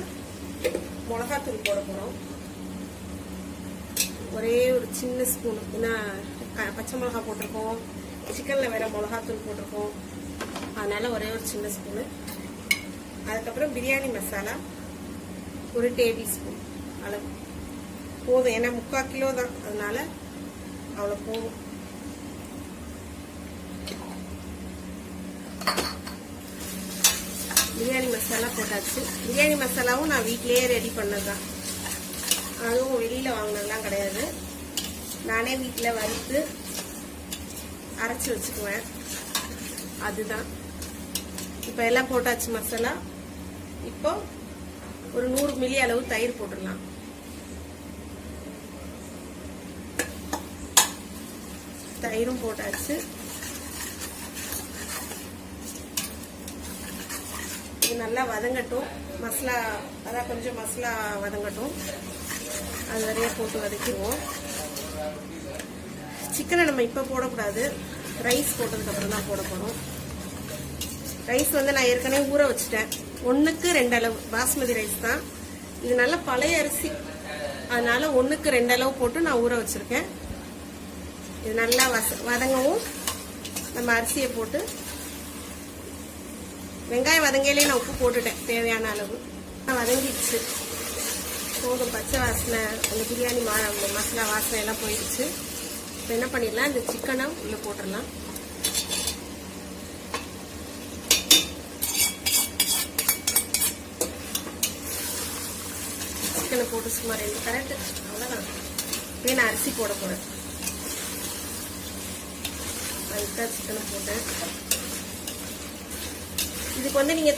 மிளகாத்தூள் போட போறோம். ஒரே ஒரு சின்ன ஸ்பூன், ஏன்னா பச்சை மிளகா போட்டிருக்கோம், சிக்கன்ல வேற மிளகாத்தூள் போட்டிருக்கோம், அதனால ஒரே ஒரு சின்ன ஸ்பூனு. அதுக்கப்புறம் பிரியாணி மசாலா ஒரு டேபிள் ஸ்பூன் அளவு போதும். ஏன்னா 3/4 கிலோ தான், அதனால அவ்வளோ போதும். பிரியாணி மசாலா போட்டாச்சு. பிரியாணி மசாலாவும் நான் வீட்டிலேயே ரெடி பண்ணதுதான், அதுவும் வெளியில் வாங்கினதுலாம் கிடையாது. நானே வீட்டில் வறுத்து அரைச்சி வச்சுக்குவேன், அதுதான். இப்போ எல்லாம் போட்டாச்சு மசாலா. இப்போ ஒரு 100 மில்லி அளவு தயிர் போட்டுடலாம். தயிரும் போட்டாச்சு. நல்லா வதங்கட்டும் மசாலா, அதான் கொஞ்சம் மசாலா வதங்கட்டும், அது வரைய போட்டு வதக்கிடுவோம். சிக்கனை நம்ம இப்போ போடக்கூடாது, ரைஸ் போட்டதுக்கப்புறம் தான் போட போகிறோம். ரைஸ் வந்து நான் ஏற்கனவே ஊற வச்சுட்டேன். 1க்கு 2 அளவு பாஸ்மதி ரைஸ் தான். இது நல்ல பழைய அரிசி, அதனால 1க்கு 2 அளவு போட்டு நான் ஊற வச்சிருக்கேன். இது நல்லா வதங்கவும் நம்ம அரிசியை போட்டு, வெங்காயம் வதங்கையிலே நான் உப்பு போட்டுட்டேன் தேவையான அளவு. வதங்கிடுச்சு போதும், பச்சை வாசனை அந்த பிரியாணி மசாலா வாசனை எல்லாம் போயிடுச்சு. இப்போ என்ன பண்ணிடலாம், இந்த சிக்கனை உள்ளே போட்டுடலாம். சிக்கனை போட்டு சும்மா 2 கரெக்ட், அவ்வளோதான். இப்போ நான் அரிசி போட போகிறேன். அதுதான் சிக்கனை போட்டேன். இதுக்கு வந்து நீங்க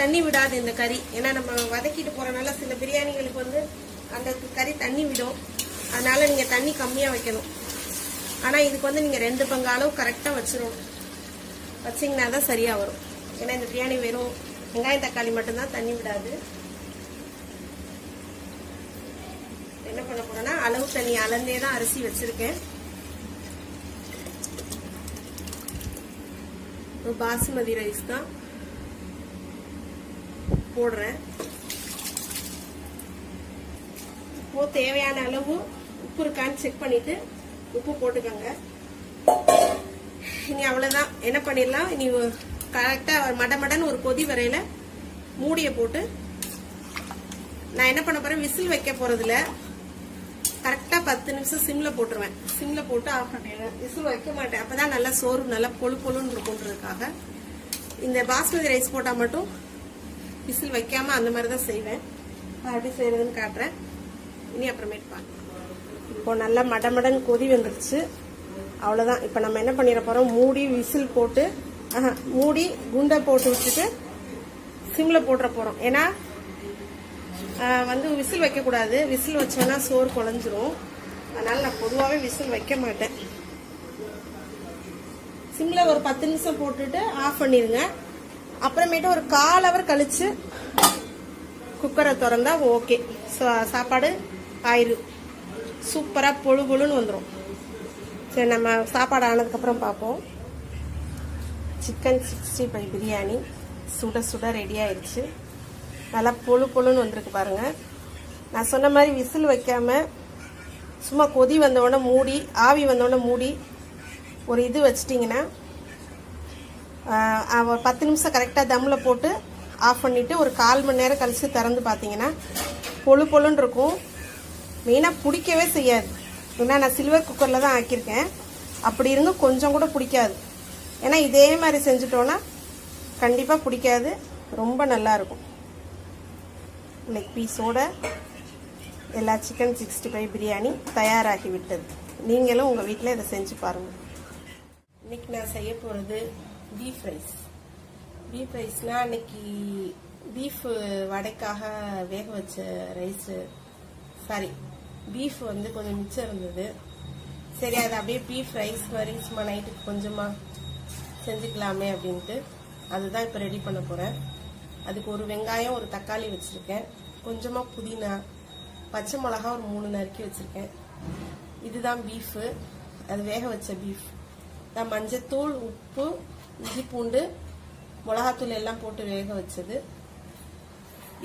தண்ணி விடாது இந்த கறி, ஏன்னா நம்ம வதக்கிட்டு போறதுனால சில பிரியாணிகளுக்கு வந்து அந்த கறி தண்ணி விடும், அதனால நீங்க தண்ணி கம்மியா வைக்கணும். ஆனா இதுக்கு வந்து நீங்க 2 பங்கு அளவு கரெக்டா வச்சிடணும், வச்சிங்கன்னா தான் சரியா வரும். ஏன்னா இந்த பிரியாணி வெறும் வெங்காயம் தக்காளி மட்டும்தான், தண்ணி விடாது. என்ன பண்ண போறேன்னா அளவு தண்ணி அளந்தே தான் அரிசி வச்சிருக்கேன். பாசுமதி ரைஸ் தான் போடுறேன். இப்போ தேவையான அளவு உப்பு இருக்கான்னு செக் பண்ணிட்டு உப்பு போட்டுக்கோங்க. இனி அவ்வளவுதான். என்ன பண்ணிடலாம், இனி கரெக்டா மடமடன்னு ஒரு கொதி வரையில மூடிய போட்டு, நான் என்ன பண்ண போறேன், விசில் வைக்க போறதுல கரெக்டா 10 நிமிஷம் சிம்ல போட்டுருவேன். சிம்ல போட்டு ஆஃப் பண்ணிடுவேன், விசில் வைக்க மாட்டேன். அப்பதான் நல்லா சோறு நல்லா பொழு பொழுன்னு இருக்குன்றதுக்காக. இந்த பாஸ்மதி ரைஸ் போட்டா மட்டும் விசில் வைக்காம அந்த மாதிரி தான் செய்வேன். எப்படி செய்யறதுன்னு காட்டுறேன், இனி அப்புறமேட்டு பார்க்கலாம். இப்போ நல்லா மடமடன் கொதி வந்துருச்சு, அவ்வளோதான். இப்போ நம்ம என்ன பண்ணிட போறோம், மூடி விசில் போட்டு மூடி குண்டை போட்டு விட்டுட்டு சிம்ல போட்டுற போறோம். ஏன்னா வந்து விசில் வைக்கக்கூடாது, விசில் வச்சோன்னா சோறு குழஞ்சிரும். அதனால நான் பொதுவாகவே விசில் வைக்க மாட்டேன். சிம்ல ஒரு 10 நிமிஷம் போட்டுட்டு ஆஃப் பண்ணிடுங்க. அப்புறமேட்டு ஒரு 1/4 ஹவர் கழிச்சு குக்கரை திறந்தா ஓகே, சாப்பாடு ஆயிரும். சூப்பராக பொழு பொழுன்னு வந்துடும். சரி, நம்ம சாப்பாடு ஆனதுக்கப்புறம் பார்ப்போம். சிக்கன் 65 பிரியாணி சுட சுட ரெடி ஆயிடுச்சு. நல்லா பொழு பொழுன்னு வந்திருக்கு பாருங்க. நான் சொன்ன மாதிரி விசில் வைக்காம சும்மா கொதி வந்தோடனே மூடி, ஆவி வந்தோடனே மூடி ஒரு இது வச்சிட்டிங்கன்னா ஒரு 10 நிமிஷம் கரெக்டாக தம்மில் போட்டு ஆஃப் பண்ணிவிட்டு ஒரு 1/4 மணி நேரம் கழித்து திறந்து பார்த்தீங்கன்னா பொழு பொழுன்னு இருக்கும். மெயினாக பிடிக்கவே செய்யாது. ஏன்னா நான் சில்வர் குக்கரில் தான் ஆக்கியிருக்கேன். அப்படி இருந்து கொஞ்சம் கூட பிடிக்காது. ஏன்னா இதே மாதிரி செஞ்சுட்டோன்னா கண்டிப்பாக பிடிக்காது, ரொம்ப நல்லாயிருக்கும். லெக் பீஸோட எல்லா சிக்கன் 65 பிரியாணி தயாராகி விட்டது. நீங்களும் உங்கள் வீட்டில் இதை செஞ்சு பாருங்கள். இன்னைக்கு நான் செய்ய போகிறது பீஃப் ரைஸ். பீஃப் ரைஸ்னால் அன்னைக்கு பீஃப் வடைக்காக வேக வச்ச ரைஸு சாரி பீஃப் வந்து கொஞ்சம் மிச்சம் இருந்தது. சரி அதை அப்படியே பீஃப் ரைஸ் மாதிரி சும்மா நைட்டுக்கு கொஞ்சமாக செஞ்சுக்கலாமே அப்படின்ட்டு அதுதான் இப்போ ரெடி பண்ண போகிறேன். அதுக்கு ஒரு வெங்காயம் ஒரு தக்காளி வச்சுருக்கேன், கொஞ்சமாக புதினா, பச்சை மிளகா ஒரு 3 நறுக்கி வச்சுருக்கேன். இதுதான் பீஃபு, அது வேக வச்ச பீஃப் தான். மஞ்சத்தூள், உப்பு, இஞ்சி பூண்டு, மிளகாத்தூள் எல்லாம் போட்டு வேக வச்சது.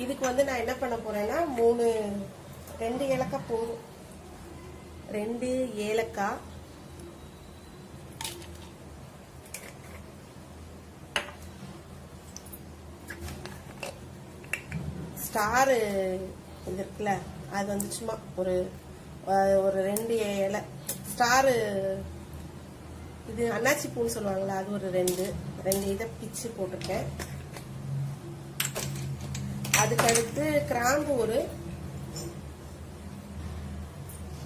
இதுக்கு வந்து நான் என்ன பண்ண போறேன்னா 2 ஏலக்காய் போதும். 2 ஏலக்காய், ஸ்டார் இது இருக்குல்ல அது வந்து சும்மா ஒரு 2 இலை ஸ்டார், இது அன்னாச்சி பூன்னு சொல்லுவாங்களா, அது ஒரு 2 இதை பிச்சு போட்டிருக்கேன். அதுக்கடுத்து கிராம்பு ஒரு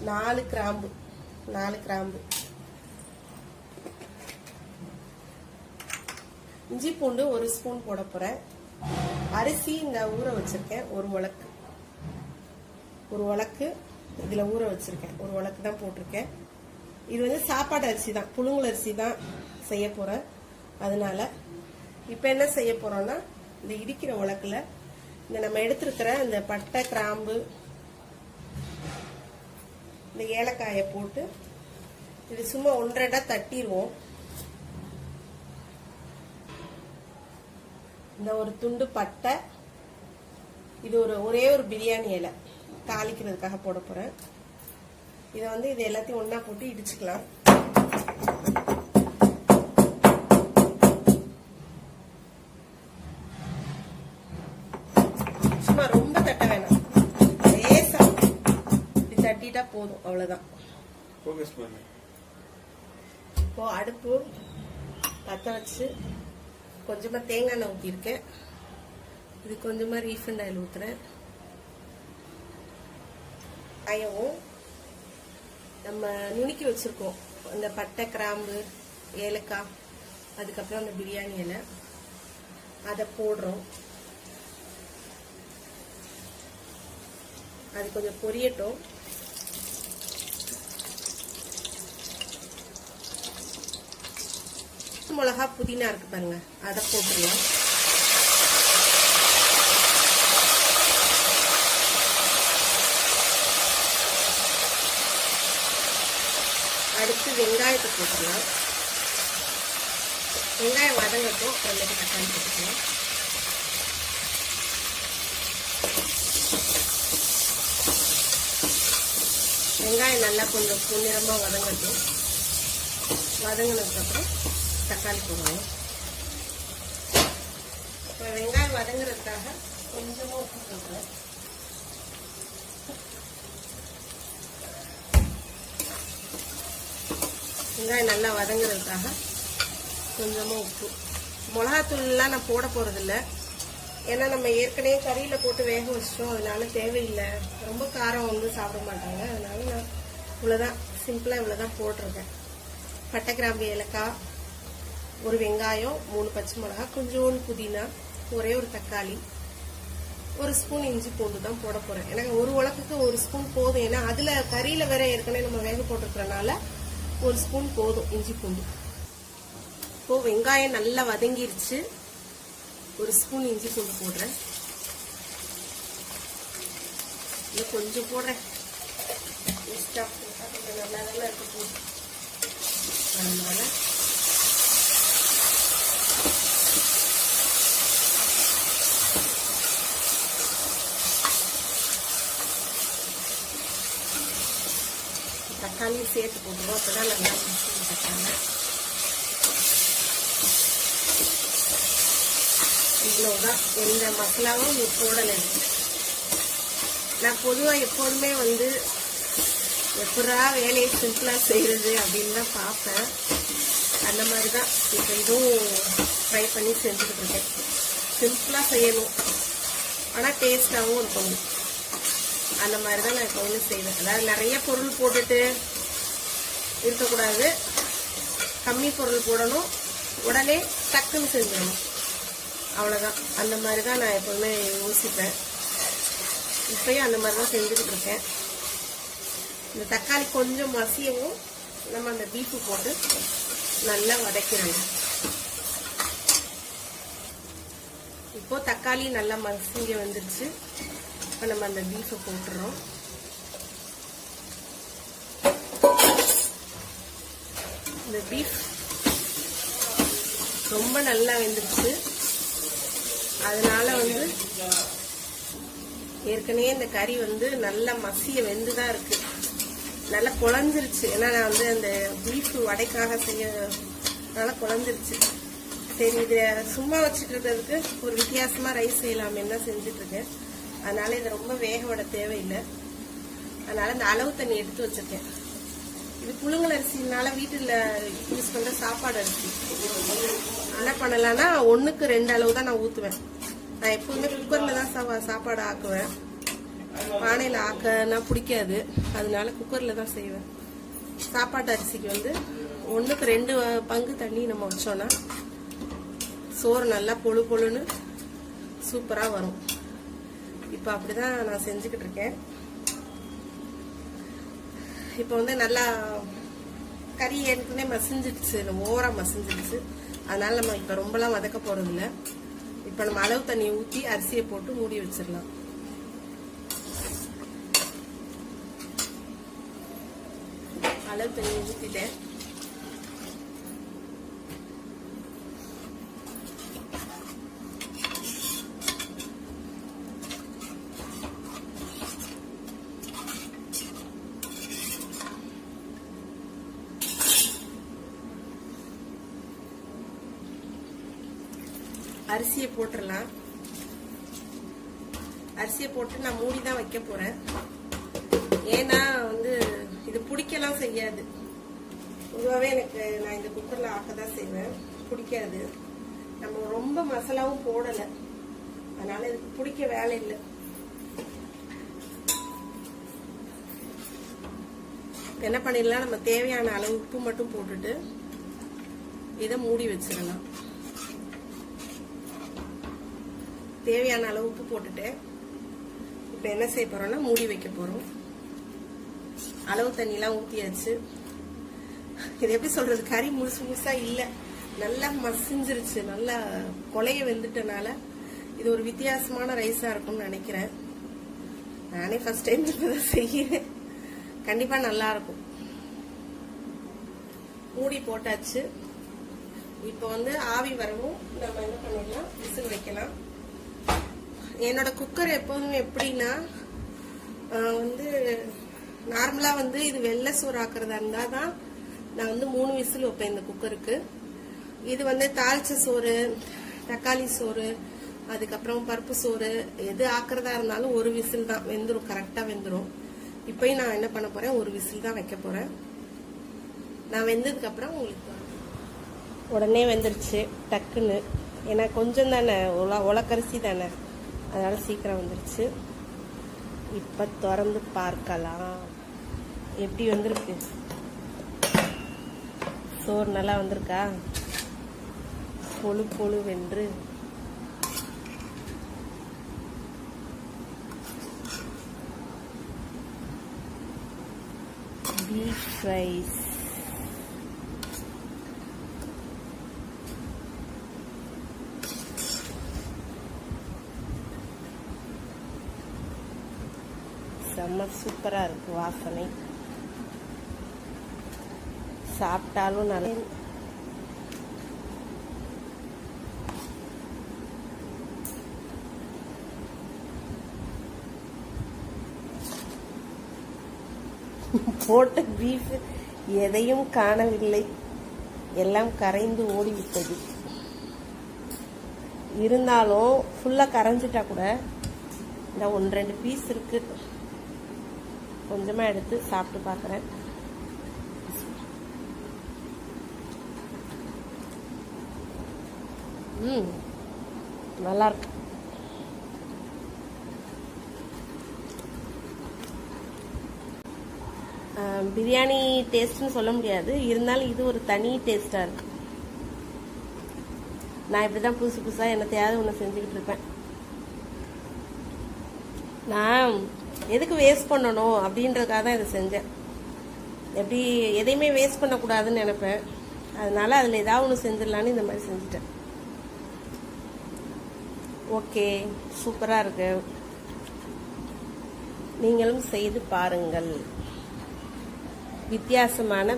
4 கிராம்பு, இஞ்சி பூண்டு 1 ஸ்பூன் போட போறேன். அரிசி இந்த ஊற வச்சிருக்கேன், ஒரு உலக்கு இதுல ஊற வச்சிருக்கேன், ஒரு உலக்கு தான் போட்டிருக்கேன். இது வந்து சாப்பாடு அரிசி தான், புழுங்கல் அரிசி தான் செய்ய போறேன். அதனால இப்ப என்ன செய்ய போறோம்னா இந்த இடிக்கிற உலக்குல இந்த நம்ம எடுத்திருக்கிற இந்த பட்டை, கிராம்பு, இந்த ஏலக்காயை போட்டு இது சும்மா 1-2 தட்டிடுவோம். இந்த ஒரு துண்டு பட்டை, இது ஒரே ஒரு பிரியாணி இலை தாளிக்கிறதுக்காக போட போறேன். இதை வந்து இது எல்லாத்தையும் ஒன்னா போட்டு இடிச்சுக்கலாம். சும்மா ரொம்ப தட்ட வேணாம், லேசா இப்படி தட்டிட்டா போதும், அவ்வளவுதான். இப்போ அடுப்பு பத்த வச்சு கொஞ்சமா தேங்காய் எண்ணெய் ஊற்றிருக்கேன். இது கொஞ்சமா ரீஃபைண்ட் ஆயில் ஊத்துறேன். காயவும் நம்ம நுணுக்கி வச்சிருக்கோம் அந்த பட்டை, கிராம்பு, ஏலக்காய், அதுக்கப்புறம் அந்த பிரியாணி இலை, அதை போடுறோம். அது கொஞ்சம் பொரியட்டும். மிளகா, புதினா இருக்கு பாருங்க, அதை போட்டுடலாம். அடுத்து வெங்காயத்தை போட்டுக்கலாம். வெங்காயம் வதங்கட்டும், அப்புறமேட்டு தக்காளி போட்டுக்கலாம். வெங்காயம் நல்லா கொஞ்சம் பொன்னிறமா வதங்கட்டும். வதங்கினதுக்கப்புறம் தக்காளி போடணும். இப்போ வெங்காயம் வதங்குறதுக்காக கொஞ்சமா உப்பு போடுறேன். வெங்காயம் நல்லா வதங்குறதுக்காக கொஞ்சமா உப்பு. மிளகாத்தூள்லாம் நான் போட போறதில்லை, ஏன்னா நம்ம ஏற்கனவே கறியில போட்டு வேக வச்சிட்டோம், அதனால தேவையில்லை. ரொம்ப காரம் வந்து சாப்பிட மாட்டாங்க, அதனால நான் இவ்வளவுதான், சிம்பிளா இவ்வளவுதான் போட்டிருக்கேன். பட்டை, கிராம்பு, ஏலக்காய், ஒரு வெங்காயம், 3 பச்சை மிளகாய், கொஞ்சோண்டு புதினா, ஒரே ஒரு தக்காளி, 1 ஸ்பூன் இஞ்சி பூண்டு தான் போட போறேன். எனக்கு ஒரு உலக்குக்கு 1 ஸ்பூன் போதும், ஏன்னா அதுல கறியில வேற ஏற்கனவே நம்ம வேக போட்டிருக்கிறனால 1 ஸ்பூன் போதும் இஞ்சி பூண்டு. இப்போ வெங்காயம் நல்லா வதங்கிருச்சு, 1 ஸ்பூன் இஞ்சி பூண்டு போடுறேன். இன்னும் கொஞ்சம் போடுறேன், நல்லா இருக்க போதும். அதனால தக்காளி சேர்த்து போட்டுருவோம், அப்பதான் நல்லா தக்காளி. இவ்வளவுதான், எந்த மசாலாவும் போடலை. நான் பொதுவா எப்போதுமே வந்து எப்படா வேலையை சிம்பிளா செய்யறது அப்படின்னு தான் பார்ப்பேன். அந்த மாதிரிதான் இப்போ இதுவும் ட்ரை பண்ணி செஞ்சுக்கிட்டு இருக்கேன். சிம்பிளா செய்யணும், ஆனா டேஸ்டாவும் இருக்கணும். அந்த மாதிரிதான் நான் இப்போ வந்து செய்வேன். அதாவது நிறைய பொருள் போட்டுட்டு இருக்கக்கூடாது, கம்மி பொருள் போடணும், உடனே டக்குன்னு செஞ்சிடணும். அவ்வளோதான். அந்த மாதிரி தான் நான் எப்போதுமே யோசிப்பேன். இப்போயும் அந்த மாதிரி தான் செஞ்சுக்கிட்டு இருக்கேன். இந்த தக்காளி கொஞ்சம் மசியவும் நம்ம அந்த பீஃபு போட்டு நல்லா வதக்கிறோம். இப்போது தக்காளி நல்லா மசிங்க வந்துருச்சு. இப்போ நம்ம அந்த பீஃபை போட்டுறோம். இந்த பீஃப் ரொம்ப நல்லா வெந்துருச்சு. அதனால வந்து ஏற்கனவே இந்த கறி வந்து நல்லா மசிய வெந்து தான் இருக்கு. நல்லா குழஞ்சிருச்சு. ஏன்னா நான் வந்து அந்த பீஃப் வடைக்காக செய்யறதுனால குழஞ்சிருச்சு. சரி, இது சும்மா வச்சுட்டு இருக்கிறதுக்கு ஒரு வித்தியாசமா ரைஸ் செய்யலாமேன்னு தான் செஞ்சுட்டு இருக்கேன். அதனால இதை ரொம்ப வேக விட தேவையில்லை. அதனால இந்த அளவு தண்ணி எடுத்து வச்சிருக்கேன். இது புழுங்கல் அரிசினால வீட்டில் யூஸ் பண்ற சாப்பாடு அரிசி. என்ன பண்ணலாம்னா 1க்கு 2 அளவு தான் நான் ஊற்றுவேன். நான் எப்பவுமே குக்கரில் தான் சாப்பாடு ஆக்குவேன். பானையில் ஆக்கனா பிடிக்காது. அதனால குக்கரில் தான் செய்வேன். சாப்பாட்டு அரிசிக்கு வந்து 1க்கு 2 பங்கு தண்ணி நம்ம வச்சோன்னா சோறு நல்லா பொழு பொழுன்னு சூப்பராக வரும். இப்போ அப்படிதான் நான் செஞ்சுக்கிட்டு இருக்கேன். இப்போ வந்து நல்லா கறி ஏற்கனவே மசிஞ்சிடுச்சு, ஓவராக மசிஞ்சிடுச்சு. அதனால நம்ம இப்போ ரொம்பலாம் வதக்க போறதில்ல. இப்போ நம்ம அளவு தண்ணியை ஊற்றி அரிசியை போட்டு மூடி வச்சிடலாம். அளவு தண்ணியை ஊற்றிட்டேன். அரிசியை போட்டுடலாம். அரிசியை போட்டு நான் மூடி தான் வைக்க போறேன். ஏன்னா வந்து இது பிடிக்கலாம் செய்யாது. பொதுவாகவே நான் இந்த குக்கர்ல ஆக்கதான் செய்வேன். பிடிக்காது. நம்ம ரொம்ப மசாலாவும் போடலை. அதனால இதுக்கு பிடிக்க வேலை இல்லை. என்ன பண்ணிடலாம், நம்ம தேவையான அளவு உப்பு மட்டும் போட்டுட்டு இதை மூடி வச்சிடலாம். தேவையான அளவு உப்பு போட்டுட்டு இப்போ என்ன செய்ய போறோம்னா மூடி வைக்க போறோம். அளவு தண்ணிலாம் ஊற்றியாச்சு. இது எப்படி சொல்றது, கறி முழுசு முழுசா இல்லை, நல்லா மசிஞ்சிருச்சு. நல்லா கொலைய வெந்துட்டனால இது ஒரு வித்தியாசமான ரைஸா இருக்கும்னு நினைக்கிறேன். நானே ஃபர்ஸ்ட் டைம் இப்பதான் செய்யறேன். கண்டிப்பா நல்லா இருக்கும். மூடி போட்டாச்சு. இப்போ வந்து ஆவி வரவும் நம்ம என்ன பண்ணிடலாம், விசில் வைக்கலாம். என்னோட குக்கர் எப்போதுமே எப்படின்னா வந்து நார்மலா வந்து இது வெள்ளை சோறு ஆக்குறதா இருந்தா தான் நான் வந்து 3 விசில் வைப்பேன் இந்த குக்கருக்கு. இது வந்து தாளிச்ச சோறு, தக்காளி சோறு, அதுக்கப்புறம் பருப்பு சோறு எது ஆக்குறதா இருந்தாலும் 1 விசில் தான் வெந்துடும், கரெக்டா வெந்துடும். இப்பயும் நான் என்ன பண்ண போறேன், 1 விசில் தான் வைக்க போறேன். நான் வெந்ததுக்கு அப்புறம் உங்களுக்கு உடனே வெந்துருச்சு டக்குன்னு. ஏன்னா கொஞ்சம் தானே, உலக்கரிசி தானே, அதனால சீக்கிரம் வந்துருச்சு. இப்ப திறந்து பார்க்கலாம் எப்படி வந்திருக்கு. சோறு நல்லா வந்திருக்கா, பொழு பொழு வென்று. பீஃப் ரைஸ் செம்ம சூப்பரா இருக்கு. வாசனை சாப்பிட்டாலும் நல்ல. போட்ட பீஃப் எதையும் காணவில்லை, எல்லாம் கரைந்து ஓடிவிட்டது. இருந்தாலும் ஃபுல்லா கரைஞ்சிட்டா கூட இந்த 1-2 பீஸ் இருக்கு. கொஞ்சமா எடுத்து சாப்பிட்டு பார்க்குறேன். நல்லா இருக்கு. பிரியாணி டேஸ்ட்னு சொல்ல முடியாது, இருந்தாலும் இது ஒரு தனி டேஸ்டா இருக்கு. நான் இப்படி தான் புதுசு புதுசாக என்னத்தையாவது ஒன்று செஞ்சுக்கிட்டு இருப்பேன். நான் எதுக்கு வேஸ்ட் பண்ணணும் அப்படின்றதுக்காக தான் இதை செஞ்சேன். எப்படி எதையுமே வேஸ்ட் பண்ணக்கூடாதுன்னு நினைப்பேன். அதனால அதில் ஏதாவது ஒன்று செஞ்சிடலான்னு இந்த மாதிரி செஞ்சுட்டேன். ஓகே, சூப்பராக இருக்கு. நீங்களும் செய்து பாருங்கள். வித்தியாசமான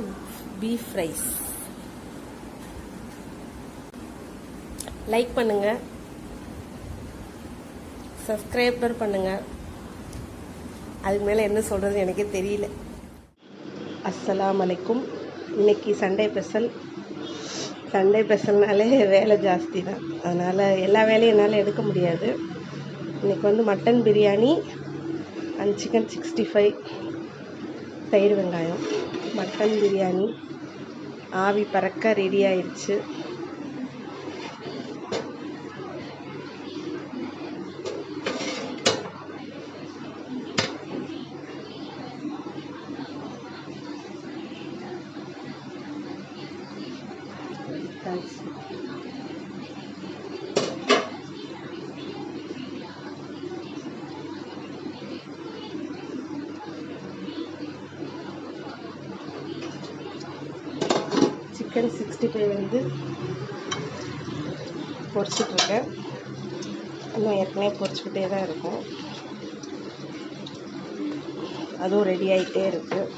பீஃப் ரைஸ். லைக் பண்ணுங்க, சப்ஸ்கிரைபர் பண்ணுங்க. அதுக்கு மேலே என்ன சொல்கிறது எனக்கே தெரியல. அஸ்ஸலாமு அலைக்கும். இன்னைக்கு சண்டே ஸ்பெஷல். சண்டே ஸ்பெஷல்னாலே வேலை ஜாஸ்தி தான். அதனால் எல்லா வேலையும் என்னால் எடுக்க முடியாது. இன்றைக்கி வந்து மட்டன் பிரியாணி அண்ட் சிக்கன் 65, தயிர் வெங்காயம். மட்டன் பிரியாணி ஆவி பறக்க ரெடி ஆயிடுச்சு. சிக்கன் 65 வந்து பொரிச்சிட்ருக்கேன். இன்னும் ஏற்கனவே பொரிச்சுக்கிட்டே தான் இருக்கும். அதுவும் ரெடி ஆகிட்டே இருக்குது.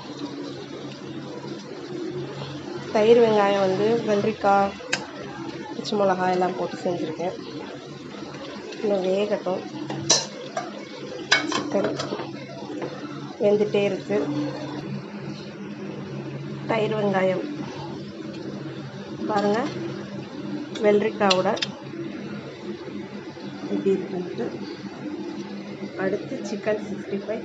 தயிர் வெங்காயம் வந்து வெள்ளரிக்காய், பச்சை மிளகாய் எல்லாம் போட்டு செஞ்சுருக்கேன். இன்னும் வேகட்டும். சிக்கன் வெந்துட்டே இருக்குது. தயிர் வெங்காயம் பாருங்கள், வெள்ளரிக்காவோட இப்படி இருக்குன்ட்டு. அடுத்து சிக்கன் 65.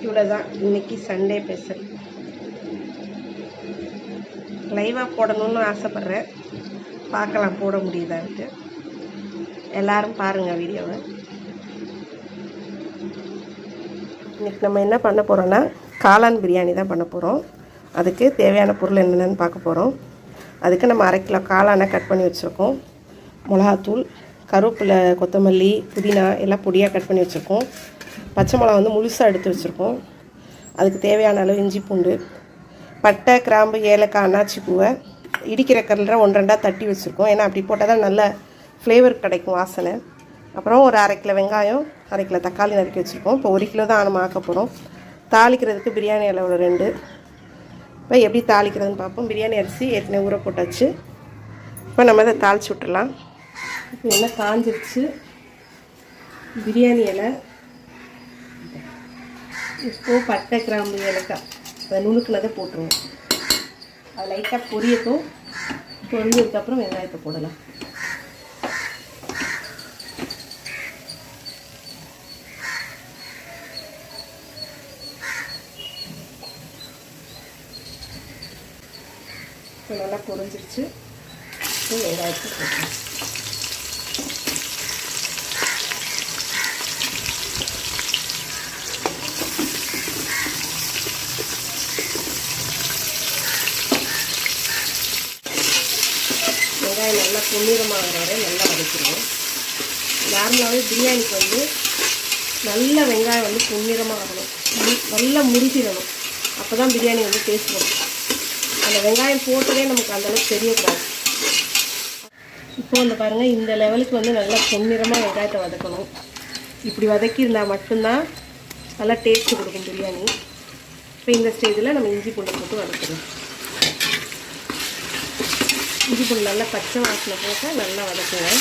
இவ்வளோதான் இன்னைக்கு சண்டே ஸ்பெஷல். லைவாக போடணும்னு ஆசைப்பட்றேன். பார்க்கலாம் போட முடியுதான்ட்டு. எல்லோரும் பாருங்கள் வீடியோவை. இன்றைக்கி நம்ம என்ன பண்ண போகிறோன்னா காளான் பிரியாணி தான் பண்ண போகிறோம். அதுக்கு தேவையான பொருள் என்னென்னு பார்க்க போகிறோம். அதுக்கு நம்ம 1/2 கிலோ காளானை கட் பண்ணி வச்சுருக்கோம். மிளகாத்தூள், கருவேப்பிலை, கொத்தமல்லி, புதினா எல்லாம் பொடியாக கட் பண்ணி வச்சுருக்கோம். பச்சை மிளகா வந்து முழுசாக எடுத்து வச்சுருக்கோம். அதுக்கு தேவையான அளவு இஞ்சி பூண்டு, பட்டை, கிராம்பு, ஏலக்காய், அன்னாச்சி பூவை இடிக்கிற கல்லில் 1-2 தட்டி வச்சுருக்கோம். ஏன்னா அப்படி போட்டால் தான் நல்ல ஃப்ளேவர் கிடைக்கும், வாசனை. அப்புறம் ஒரு 1/2 கிலோ வெங்காயம், 1/2 கிலோ தக்காளி நறுக்கி வச்சுருக்கோம். இப்போ 1 கிலோ தான் நம்ம ஆக்க போகிறோம். தாளிக்கிறதுக்கு பிரியாணி இலை ஒரு 2. இப்போ எப்படி தாளிக்கிறதுன்னு பார்ப்போம். பிரியாணி அரிசி ஏற்கனவே ஊற போட்டாச்சு. இப்போ நம்ம அதை தாளித்து விட்டுடலாம். இப்போ எண்ணெய் காஞ்சிருச்சு. பிரியாணி இலை, உப்பு, பட்டை, கிராம்பு, ஏலக்காய் அதை நுணுக்குனதை போட்டுருவோம். அது லைட்டாக பொரியட்டும். பொரிஞ்சதுக்கப்புறம் வெங்காயத்தை போடலாம். இப்போ நல்லா பொரிஞ்சிருச்சு. வெங்காயத்தை போட்டுருவோம். வெங்காயம் நல்லா பொன்னிறமாக வர வரை நல்லா வதக்கிடுவோம். நார்மலாகவே பிரியாணிக்கு வந்து நல்ல வெங்காயம் வந்து பொன்னிறமாக வரணும், நல்லா முறிச்சிடணும். அப்போ தான் பிரியாணி வந்து டேஸ்ட் வரும். அந்த வெங்காயம் போட்டதே நமக்கு அந்தளவுக்கு தெரியக்கூடாது. இப்போ வந்து பாருங்கள், இந்த லெவலுக்கு வந்து நல்லா பொன்னிறமாக வெங்காயத்தை வதக்கணும். இப்படி வதக்கியிருந்தால் மட்டும்தான் நல்லா டேஸ்ட்டு கொடுக்கும் பிரியாணி. இப்போ இந்த ஸ்டேஜில் நம்ம இஞ்சி பூண்டு போட்டு வதக்கணும். இஞ்சி பூண்டு நல்லா பச்சை வாசனை போட்டால் நல்லா வதக்குங்க.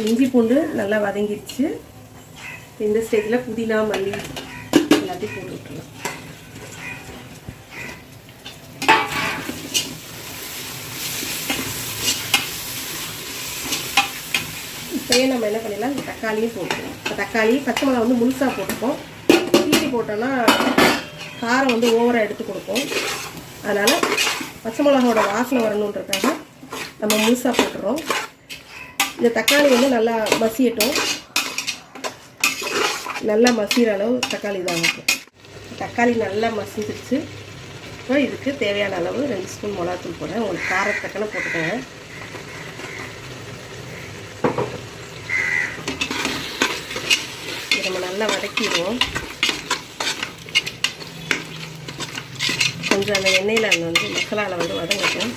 இஞ்சி பூண்டு நல்லா வதங்கிடுச்சு. இந்த ஸ்டேஜில் புதினா, மல்லி எல்லாத்தையும் போட்டு விட்டுருலாம். இப்போயே நம்ம என்ன பண்ணிடலாம், இந்த தக்காளியும் போட்டுக்கலாம். இப்போ தக்காளி, பச்சை மிளகா வந்து முழுசாக போட்டுப்போம். தீட்டி போட்டோன்னா காரம் வந்து ஓவராக எடுத்து கொடுப்போம். அதனால் பச்சை மிளகாவோட வாசனை வரணுன்றதுக்காக நம்ம முழுசாக போட்டுறோம். இந்த தக்காளி வந்து நல்லா மசியட்டும். நல்லா மசிகிற அளவு தக்காளி தான் இருக்கும். தக்காளி நல்லா மசிஞ்சிருச்சு. இப்போ இதுக்கு தேவையான அளவு 2 ஸ்பூன் மிளகாத்தூள் போடுறேன். உங்களுக்கு காரத்தக்கன போட்டுக்கோங்க. இதை நம்ம நல்லா வதக்கிடுவோம். கொஞ்சம் அந்த எண்ணெயில் அந்த வந்து மசாலாவில் வந்து வதங்கட்டும்.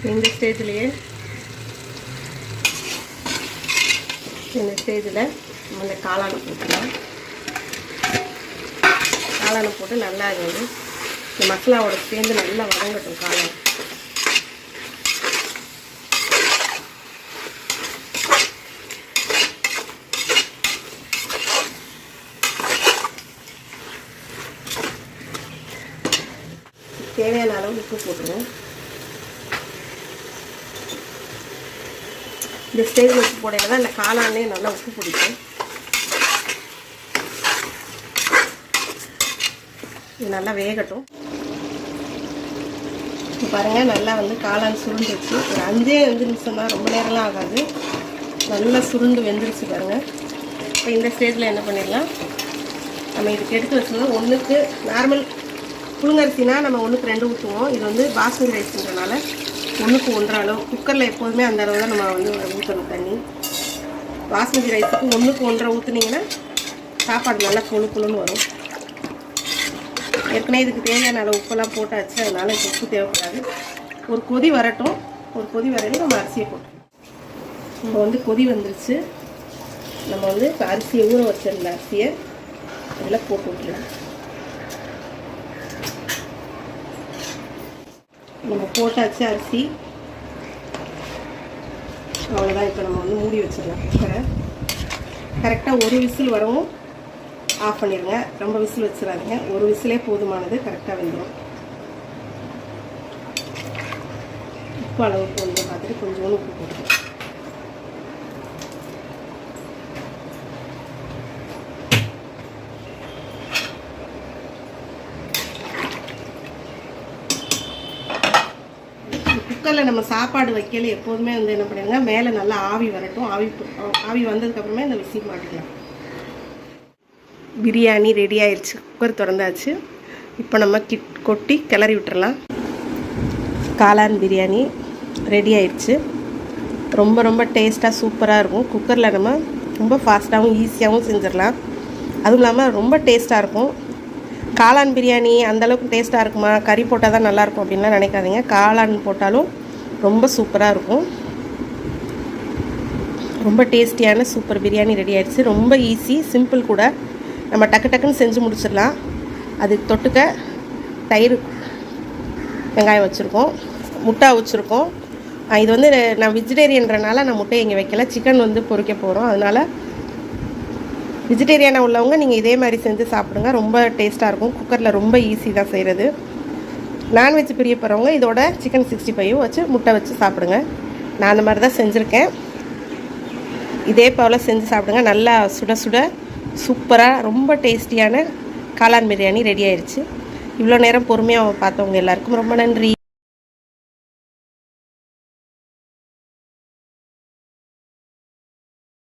இந்த ஸ்டேஜில் நம்ம இந்த காளானை போட்டுக்கலாம். காளானை போட்டு நல்லா அது வந்து இந்த மசாலாவோட சேர்ந்து நல்லா வதங்கட்டும். காளான் தேவையான அளவு உப்பு போட்டுருவோம். இந்த ஸ்டேஜில் உப்பு போடையில தான் இந்த காளானே நல்லா உப்பு பிடிக்கும். இது நல்லா வேகட்டும். இப்போ பாருங்கள், நல்லா வந்து காளான் சுருண்டுச்சு. ஒரு 5 நிமிஷம் தான், ரொம்ப நேரம்லாம் ஆகாது. நல்லா சுருண்டு வெந்துருச்சு பாருங்கள். இப்போ இந்த ஸ்டேஜில் என்ன பண்ணிடலாம், நம்ம இதுக்கு எடுத்து வச்சுருந்தோம். ஒன்றுக்கு நார்மல் புழுங்கரிசினா நம்ம 1க்கு 2 ஊற்றுவோம். இது வந்து பாஸ்மதி ரைஸ்ன்றனால 1க்கு 1.5 அளவு. குக்கரில் எப்போதுமே அந்த அளவு தான் நம்ம வந்து ஊற்றணும் தண்ணி. பாஸ்மதி ரைஸுக்கு 1க்கு 1.5 ஊற்றுனீங்கன்னா சாப்பாடு நல்லா கொழுன்னு வரும். ஏற்கனவே இதுக்கு தேவையான அளவு உப்பெல்லாம் போட்டாச்சு, அதனால் இப்போ உப்பு தேவைப்படாது. ஒரு கொதி வரட்டும். ஒரு கொதி வரையும் நம்ம அரிசியை போட்டுருவோம். இப்போ வந்து கொதி வந்துருச்சு. நம்ம வந்து இப்போ அரிசியை ஊற வச்சிருந்த அரிசியை இதில் போட்டு விட்டுலாம். நம்ம போட்டாச்சு அரிசி. அவ்வளோதான். இப்போ நம்ம வந்து மூடி வச்சிடலாம் குக்கரை. கரெக்டாக ஒரு விசில் வரவும் ஆஃப் பண்ணிடுங்க. ரொம்ப விசில் வச்சிடாதீங்க. ஒரு விசிலே போதுமானது. கரெக்டாக வெந்துடும். உப்பு அளவுக்கு வந்து பார்த்துட்டு கொஞ்சோண்டு உப்பு போட்டுக்கலாம். குக்கரில் நம்ம சாப்பாடு வைக்கல எப்போதுமே வந்து என்ன பண்ணிடுங்க, மேலே நல்லா ஆவி வரட்டும். ஆவி வந்ததுக்கப்புறமே இந்த விசில் மாட்டிக்கலாம். பிரியாணி ரெடி ஆயிடுச்சு. குக்கர் திறந்தாச்சு. இப்போ நம்ம கொட்டி கிளறி விட்டுறலாம். காளான் பிரியாணி ரெடி ஆயிடுச்சு. ரொம்ப ரொம்ப டேஸ்ட்டாக சூப்பராக இருக்கும். குக்கரில் நம்ம ரொம்ப ஃபாஸ்ட்டாகவும் ஈஸியாகவும் செஞ்சிடலாம். அதுவும் இல்லாமல் ரொம்ப டேஸ்ட்டாக இருக்கும். காளான் பிரியாணி அந்தளவுக்கு டேஸ்ட்டாக இருக்குமா, கறி போட்டால் தான் நல்லாயிருக்கும் அப்படின்லாம் நினைக்காதீங்க. காளான் போட்டாலும் ரொம்ப சூப்பராக இருக்கும். ரொம்ப டேஸ்டியான சூப்பர் பிரியாணி ரெடி ஆகிடுச்சு. ரொம்ப ஈஸி, சிம்பிள் கூட. நம்ம டக்கு டக்குன்னு செஞ்சு முடிச்சிடலாம். அதுக்கு தொட்டுக்க தயிர், வெங்காயம் வச்சுருக்கோம், முட்டை வச்சுருக்கோம். இது வந்து நான் வெஜிடேரியன்றனால நான் முட்டை இங்கே வைக்கல. சிக்கன் வந்து பொரிக்க போகிறோம். அதனால் வெஜிடேரியனாக உள்ளவங்க நீங்கள் இதே மாதிரி செஞ்சு சாப்பிடுங்க. ரொம்ப டேஸ்ட்டாக இருக்கும். குக்கரில் ரொம்ப ஈஸி தான் செய்கிறது. நான்வெஜ் பிரியப்படுறவங்க இதோட சிக்கன் 65 வச்சு முட்டை வச்சு சாப்பிடுங்க. நான் அந்த மாதிரி தான் செஞ்சுருக்கேன். இதே போல் செஞ்சு சாப்பிடுங்க. நல்லா சுட சுட சூப்பராக ரொம்ப டேஸ்டியான காளான் பிரியாணி ரெடி ஆயிடுச்சு. இவ்வளோ நேரம் பொறுமையாக பார்த்தவங்க எல்லாருக்கும் ரொம்ப நன்றி.